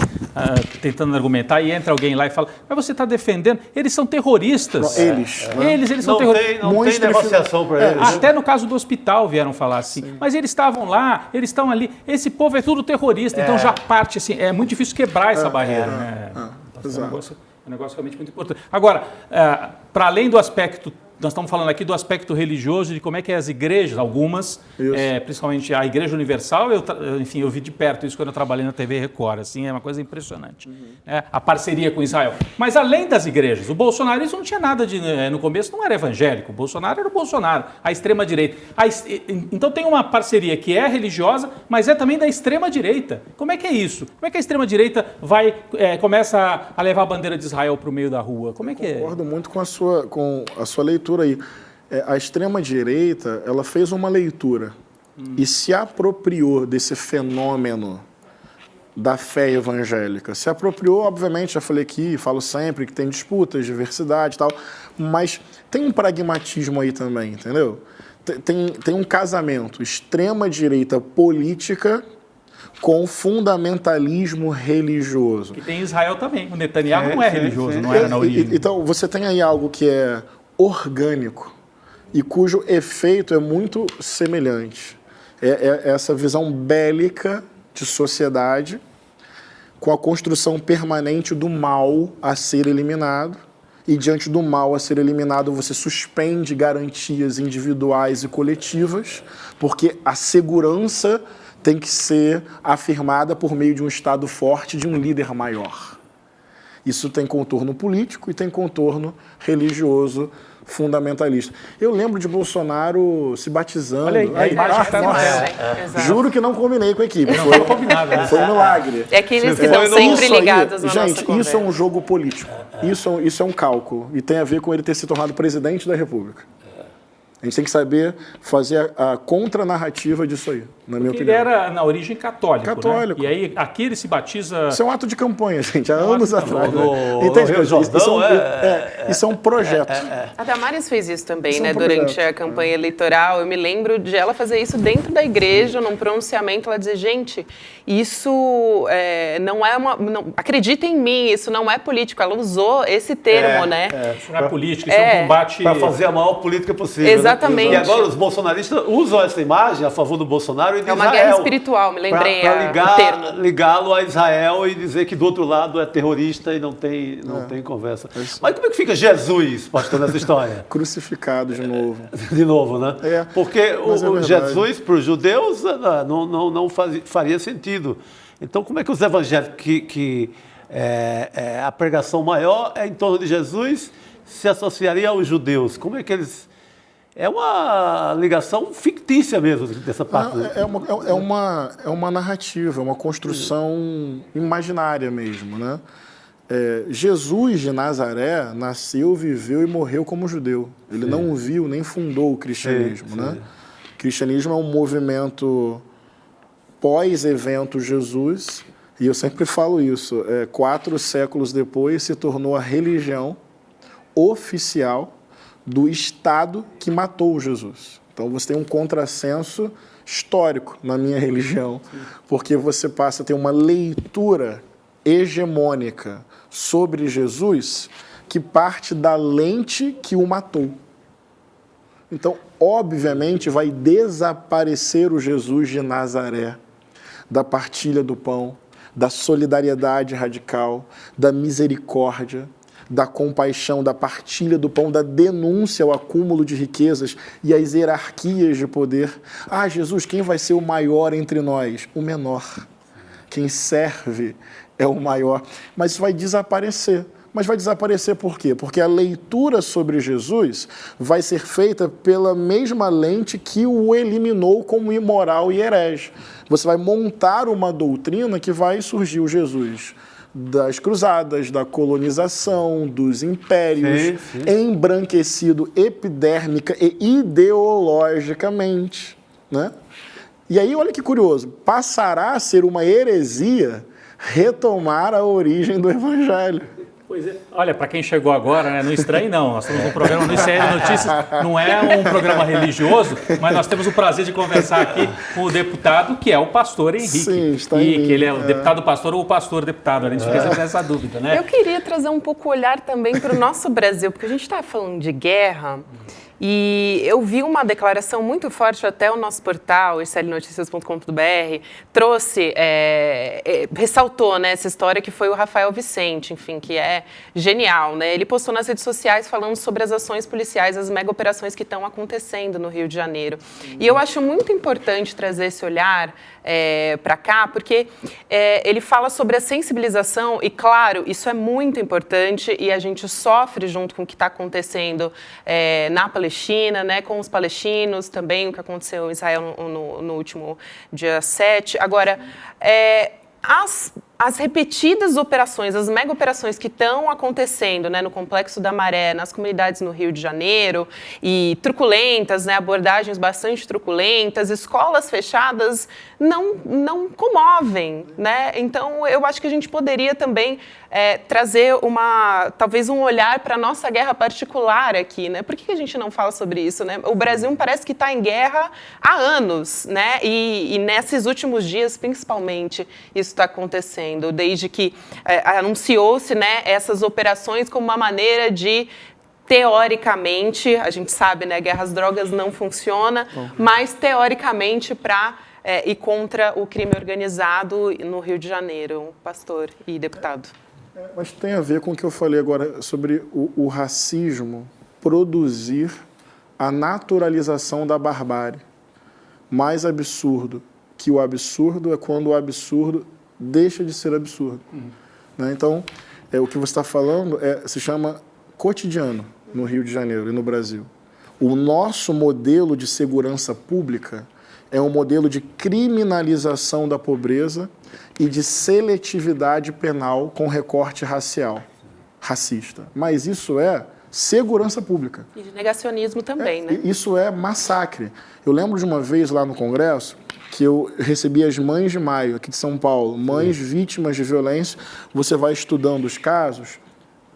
tentando argumentar, e entra alguém lá e fala, mas você está defendendo? Eles são terroristas. Eles são terroristas. Não tem negociação para eles. Até no caso do hospital vieram falar assim. Sim. Mas eles estavam lá, eles estão ali. Esse povo é tudo terrorista. Então já parte assim. É muito difícil quebrar essa barreira. Né? É um negócio realmente muito importante. Agora, para além do aspecto... Nós estamos falando aqui do aspecto religioso, de como é que as igrejas, algumas, principalmente a Igreja Universal, eu vi de perto isso quando eu trabalhei na TV Record, assim, é uma coisa impressionante, a parceria com Israel. Mas além das igrejas, o bolsonarismo não tinha nada de... No começo não era evangélico, o Bolsonaro era o Bolsonaro, a extrema-direita. Então tem uma parceria que é religiosa, mas é também da extrema-direita. Como é que é isso? Como é que a extrema-direita começa a levar a bandeira de Israel para o meio da rua? Como é que é? Eu concordo muito com a sua leitura aí. A extrema-direita, ela fez uma leitura e se apropriou desse fenômeno da fé evangélica. Se apropriou, obviamente, já falei aqui, falo sempre que tem disputas, diversidade e tal, mas tem um pragmatismo aí também, entendeu? Tem um casamento, extrema-direita política com fundamentalismo religioso. E tem Israel também. O Netanyahu não é religioso, não era na origem. Então, você tem aí algo que é orgânico e cujo efeito é muito semelhante. É essa visão bélica de sociedade com a construção permanente do mal a ser eliminado e diante do mal a ser eliminado, você suspende garantias individuais e coletivas, porque a segurança tem que ser afirmada por meio de um Estado forte, de um líder maior. Isso tem contorno político e tem contorno religioso fundamentalista. Eu lembro de Bolsonaro se batizando. Olha aí, Juro que não combinei com a equipe. Foi combinado, né? Foi um milagre. É que eles estão sempre ligados na nossa conversa. Isso é um jogo político. Isso é um cálculo. E tem a ver com ele ter se tornado presidente da República. A gente tem que saber fazer a contranarrativa disso aí, na minha opinião. Ele era, na origem, católico. Católico. Né? E aí, aqui ele se batiza... Isso é um ato de campanha, gente, há anos atrás. Isso é um projeto. A Damares fez isso também, né? Durante a campanha eleitoral. Eu me lembro de ela fazer isso dentro da igreja, num pronunciamento, ela dizer, gente, isso não é uma... acredita em mim, isso não é político. Ela usou esse termo, né? Isso não é política, isso é um combate... Para fazer a maior política possível. Exatamente. E agora os bolsonaristas usam essa imagem a favor do Bolsonaro e de Israel. É uma guerra espiritual, me lembrei para ligá-lo a Israel e dizer que do outro lado é terrorista e não tem conversa. Mas como é que fica Jesus, pastor, nessa história? Crucificado de novo. De novo, né? Porque o Jesus, para os judeus, não faria sentido. Então, como é que os evangélicos, a pregação maior é em torno de Jesus, se associaria aos judeus? Como é que eles... É uma ligação fictícia mesmo dessa parte. É uma narrativa, é uma construção imaginária mesmo, né? Jesus de Nazaré nasceu, viveu e morreu como judeu. Ele não viu nem fundou o cristianismo, né? O cristianismo é um movimento pós-evento Jesus, e eu sempre falo isso, 4 séculos depois se tornou a religião oficial do Estado que matou Jesus. Então você tem um contrassenso histórico na minha religião, porque você passa a ter uma leitura hegemônica sobre Jesus que parte da lente que o matou. Então, obviamente, vai desaparecer o Jesus de Nazaré, da partilha do pão, da solidariedade radical, da misericórdia, da compaixão, da partilha do pão, da denúncia ao acúmulo de riquezas e às hierarquias de poder. Ah, Jesus, quem vai ser o maior entre nós? O menor. Quem serve é o maior. Mas isso vai desaparecer. Mas vai desaparecer por quê? Porque a leitura sobre Jesus vai ser feita pela mesma lente que o eliminou como imoral e herege. Você vai montar uma doutrina que vai surgir o Jesus das cruzadas, da colonização, dos impérios, embranquecido epidérmica e ideologicamente, né? E aí, olha que curioso, passará a ser uma heresia retomar a origem do Evangelho. Pois é. Olha, para quem chegou agora, né, não estranhe não, nós temos um programa no ICL Notícias, não é um programa religioso, mas nós temos o prazer de conversar aqui com o deputado, que é o pastor Henrique. Sim, está e que ele é o deputado pastor ou o pastor deputado, a gente fica sempre essa dúvida, né? Eu queria trazer um pouco o olhar também para o nosso Brasil, porque a gente está falando de guerra. E eu vi uma declaração muito forte, até o nosso portal, iclnoticias.com.br, trouxe, ressaltou, né, essa história que foi o Rafael Vicente, enfim, que é genial, né? Ele postou nas redes sociais falando sobre as ações policiais, as mega operações que estão acontecendo no Rio de Janeiro. E eu acho muito importante trazer esse olhar para cá, porque ele fala sobre a sensibilização e, claro, isso é muito importante e a gente sofre junto com o que está acontecendo na Palestina, né, com os palestinos, também o que aconteceu em Israel no último dia 7. Agora, as repetidas operações, as mega operações que estão acontecendo, né, no Complexo da Maré, nas comunidades no Rio de Janeiro, e truculentas, né, abordagens bastante truculentas, escolas fechadas, não comovem, né? Então, eu acho que a gente poderia também trazer talvez um olhar para a nossa guerra particular aqui, né? Por que a gente não fala sobre isso, né? O Brasil parece que está em guerra há anos, né? E nesses últimos dias, principalmente, isso está acontecendo. Desde que anunciou-se, né, essas operações como uma maneira de, teoricamente, a gente sabe, né, guerra às drogas não funciona, mas teoricamente para ir contra o crime organizado no Rio de Janeiro, pastor e deputado. Mas tem a ver com o que eu falei agora sobre o racismo produzir a naturalização da barbárie. Mais absurdo que o absurdo é quando o absurdo deixa de ser absurdo. Né? Então, o que você está falando se chama cotidiano no Rio de Janeiro e no Brasil. O nosso modelo de segurança pública é um modelo de criminalização da pobreza e de seletividade penal com recorte racial, racista. Mas isso é segurança pública. E de negacionismo também, né? Isso é massacre. Eu lembro de uma vez lá no Congresso que eu recebi as Mães de Maio, aqui de São Paulo, mães vítimas de violência. Você vai estudando os casos,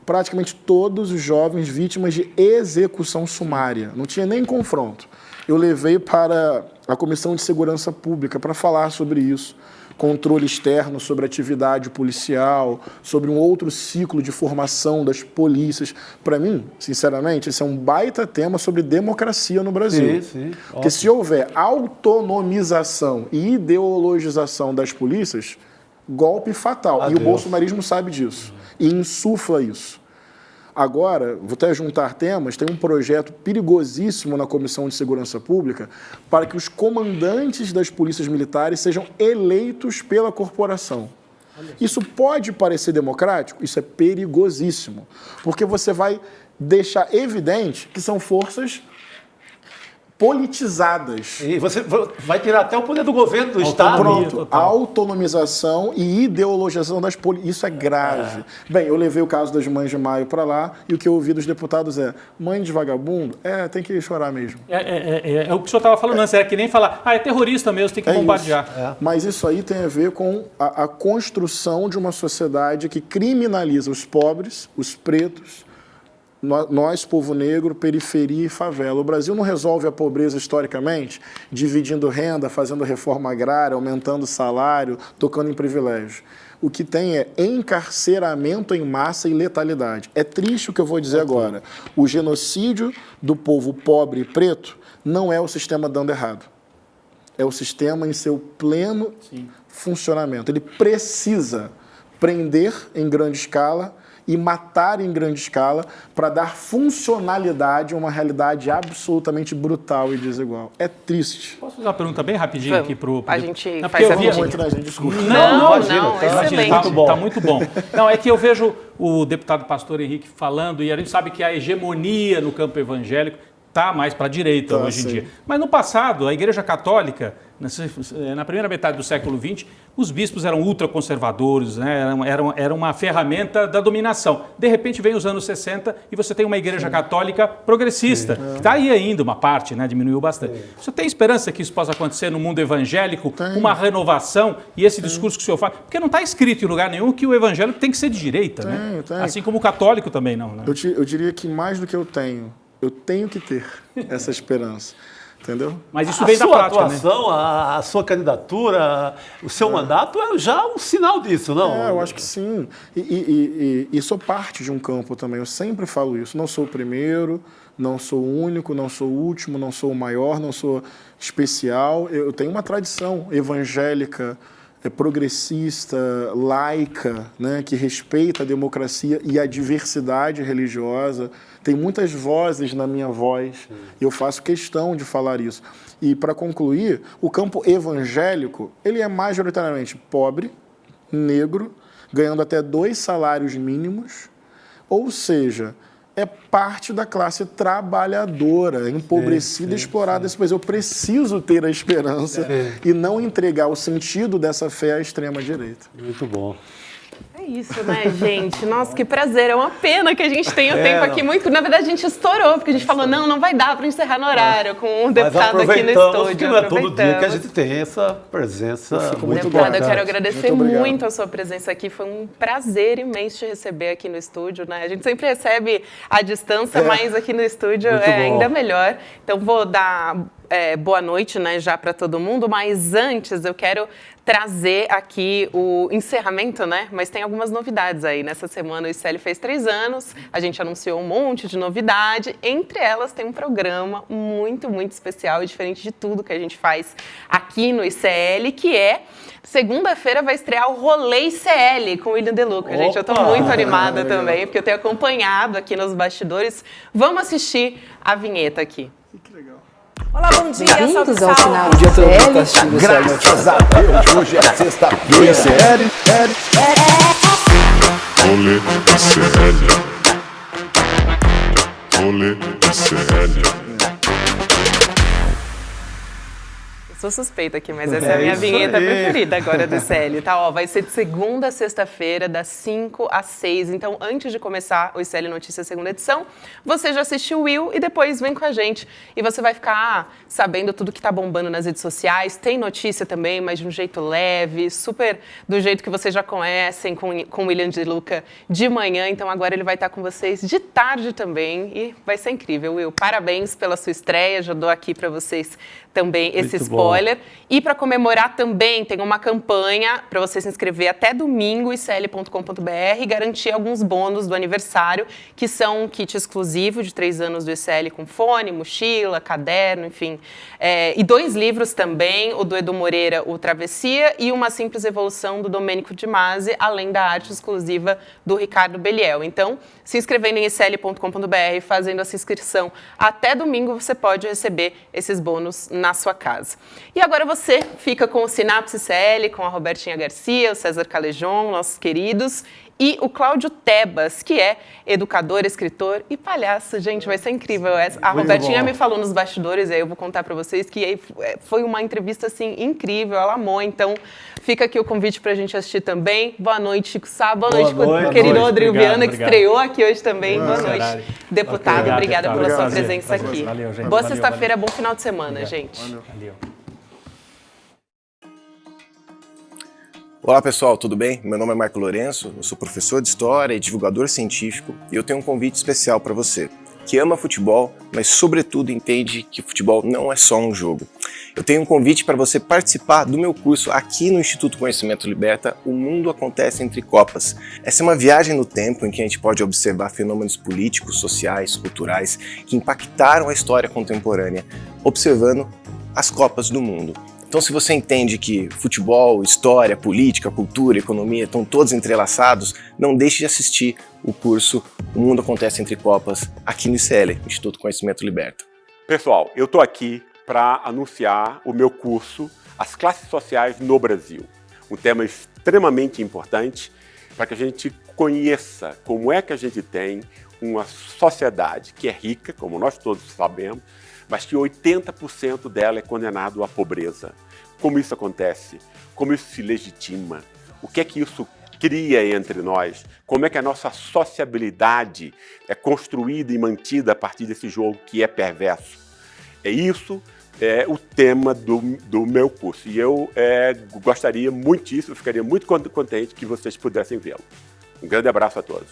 praticamente todos os jovens vítimas de execução sumária. Não tinha nem confronto. Eu levei para a Comissão de Segurança Pública para falar sobre isso. Controle externo sobre atividade policial, sobre um outro ciclo de formação das polícias. Para mim, sinceramente, esse é um baita tema sobre democracia no Brasil. Sim. Porque se houver autonomização e ideologização das polícias, golpe fatal. E o bolsonarismo sabe disso. E insufla isso. Agora, vou até juntar temas, tem um projeto perigosíssimo na Comissão de Segurança Pública para que os comandantes das polícias militares sejam eleitos pela corporação. Isso pode parecer democrático? Isso é perigosíssimo, porque você vai deixar evidente que são forças politizadas. E você vai tirar até o poder do governo, do Estado. Pronto, autonomização e ideologização das polícias. Isso é grave. Bem, eu levei o caso das Mães de Maio para lá e o que eu ouvi dos deputados é: mãe de vagabundo, tem que chorar mesmo. É o que o senhor estava falando antes, era que nem falar, é terrorista mesmo, tem que bombardear. Mas isso aí tem a ver com a construção de uma sociedade que criminaliza os pobres, os pretos, nós, povo negro, periferia e favela. O Brasil não resolve a pobreza historicamente dividindo renda, fazendo reforma agrária, aumentando o salário, tocando em privilégios. O que tem é encarceramento em massa e letalidade. É triste o que eu vou dizer agora. O genocídio do povo pobre e preto não é o sistema dando errado. É o sistema em seu pleno funcionamento. Ele precisa prender em grande escala e matar em grande escala para dar funcionalidade a uma realidade absolutamente brutal e desigual. É triste. Posso fazer uma pergunta bem rapidinho aqui pro... A gente faz a muito, né, gente? Desculpa. Não, excelente. Tá muito bom. Não, é que eu vejo o deputado Pastor Henrique falando, e a gente sabe que a hegemonia no campo evangélico está mais para a direita hoje em dia. Mas no passado, a Igreja Católica, na primeira metade do século XX, os bispos eram ultraconservadores, né? Era uma ferramenta da dominação. De repente, vem os anos 60 e você tem uma Igreja Católica progressista, que está aí ainda, uma parte, né? Diminuiu bastante. Você tem esperança que isso possa acontecer no mundo evangélico, uma renovação e esse discurso que o senhor fala? Porque não está escrito em lugar nenhum que o evangélico tem que ser de direita, né? Assim como o católico também não. Né? Eu diria que mais do que eu tenho que ter essa esperança, entendeu? Mas isso vem da prática, né? A sua atuação, a sua candidatura, o seu mandato é já um sinal disso, não? Eu acho que sim. E sou parte de um campo também, eu sempre falo isso. Não sou o primeiro, não sou o único, não sou o último, não sou o maior, não sou especial. Eu tenho uma tradição evangélica, progressista, laica, né, que respeita a democracia e a diversidade religiosa. Tem muitas vozes na minha voz e eu faço questão de falar isso. E, para concluir, o campo evangélico, ele é majoritariamente pobre, negro, ganhando até 2 salários mínimos, ou seja, é parte da classe trabalhadora, empobrecida e explorada desse país. Eu preciso ter a esperança e não entregar o sentido dessa fé à extrema-direita. Muito bom. É isso, né, gente? Nossa, que prazer. É uma pena que a gente tenha o tempo aqui muito... Na verdade, a gente estourou, porque a gente falou, não vai dar para encerrar no horário com um deputado aqui no estúdio. Que não é todo dia que a gente tem essa presença muito deputado, eu quero agradecer muito a sua presença aqui. Foi um prazer imenso te receber aqui no estúdio, né? A gente sempre recebe à distância, mas aqui no estúdio é ainda melhor. Então, vou dar boa noite, né, já para todo mundo, mas antes eu quero trazer aqui o encerramento, né? Mas tem algumas novidades aí. Nessa semana o ICL fez 3 anos, a gente anunciou um monte de novidade. Entre elas tem um programa muito, muito especial e diferente de tudo que a gente faz aqui no ICL, que é segunda-feira vai estrear o Rolê ICL com o William De Luca. Gente, eu tô muito animada também, porque eu tenho acompanhado aqui nos bastidores. Vamos assistir a vinheta aqui. Que legal. Olá, bom dia. Bem-vindos ao final do ICL. Graças a Deus, hoje é sexta-feira. ICL. Rolê ICL. Rolê ICL. Sou suspeita aqui, mas essa é a minha vinheta preferida agora do ICL, tá? Ó, vai ser de segunda a sexta-feira, das 5 às 6. Então, antes de começar o ICL Notícias segunda edição, você já assistiu o Will e depois vem com a gente. E você vai ficar sabendo tudo que tá bombando nas redes sociais. Tem notícia também, mas de um jeito leve, super do jeito que vocês já conhecem, com o William De Luca de manhã. Então, agora ele vai estar com vocês de tarde também e vai ser incrível, Will. Parabéns pela sua estreia, já dou aqui para vocês também esse spoiler. E para comemorar também tem uma campanha para você se inscrever até domingo, icl.com.br, e garantir alguns bônus do aniversário, que são um kit exclusivo de 3 anos do ICL com fone, mochila, caderno, enfim. E 2 livros também, o do Edu Moreira, o Travessia, e Uma Simples Evolução, do Domênico de Masi, além da arte exclusiva do Ricardo Beliel. Então, se inscrevendo em icl.com.br, fazendo essa inscrição até domingo, você pode receber esses bônus na sua casa. E agora você fica com o Sinapse ICL, com a Robertinha Garcia, o César Calejon, nossos queridos, e o Cláudio Tebas, que é educador, escritor e palhaço. Gente, vai ser incrível. A Robertinha me falou nos bastidores, aí eu vou contar para vocês, que foi uma entrevista, assim, incrível, ela amou. Então, fica aqui o convite para a gente assistir também. Boa noite, Chico Sá. Boa noite, querido Rodrigo Viana, que estreou aqui hoje também. Boa noite, deputado. Obrigada pela sua presença aqui. Valeu, gente. Boa sexta-feira, bom final de semana, gente. Valeu. Olá pessoal, tudo bem? Meu nome é Marco Lourenço, eu sou professor de História e divulgador científico e eu tenho um convite especial para você, que ama futebol, mas sobretudo entende que futebol não é só um jogo. Eu tenho um convite para você participar do meu curso aqui no Instituto Conhecimento Liberta, O Mundo Acontece Entre Copas. Essa é uma viagem no tempo em que a gente pode observar fenômenos políticos, sociais, culturais que impactaram a história contemporânea, observando as Copas do Mundo. Então, se você entende que futebol, história, política, cultura, economia estão todos entrelaçados, não deixe de assistir o curso O Mundo Acontece Entre Copas aqui no ICL, Instituto Conhecimento Liberta. Pessoal, eu estou aqui para anunciar o meu curso As Classes Sociais no Brasil. Um tema extremamente importante para que a gente conheça como é que a gente tem uma sociedade que é rica, como nós todos sabemos, mas que 80% dela é condenado à pobreza. Como isso acontece? Como isso se legitima? O que é que isso cria entre nós? Como é que a nossa sociabilidade é construída e mantida a partir desse jogo que é perverso? Isso é o tema do meu curso. E eu gostaria muitíssimo, ficaria muito contente que vocês pudessem vê-lo. Um grande abraço a todos.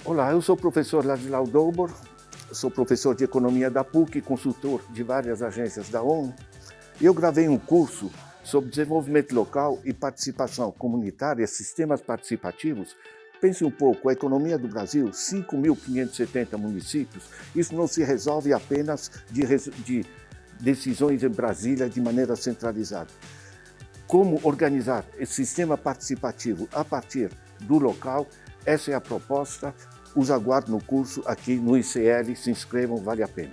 Olá, eu sou o professor Ladislau Dobor. Sou professor de Economia da PUC, consultor de várias agências da ONU. Eu gravei um curso sobre desenvolvimento local e participação comunitária, sistemas participativos. Pense um pouco, a economia do Brasil, 5.570 municípios, isso não se resolve apenas de decisões em Brasília de maneira centralizada. Como organizar esse sistema participativo a partir do local, essa é a proposta. Os aguardo no curso aqui no ICL, se inscrevam, vale a pena.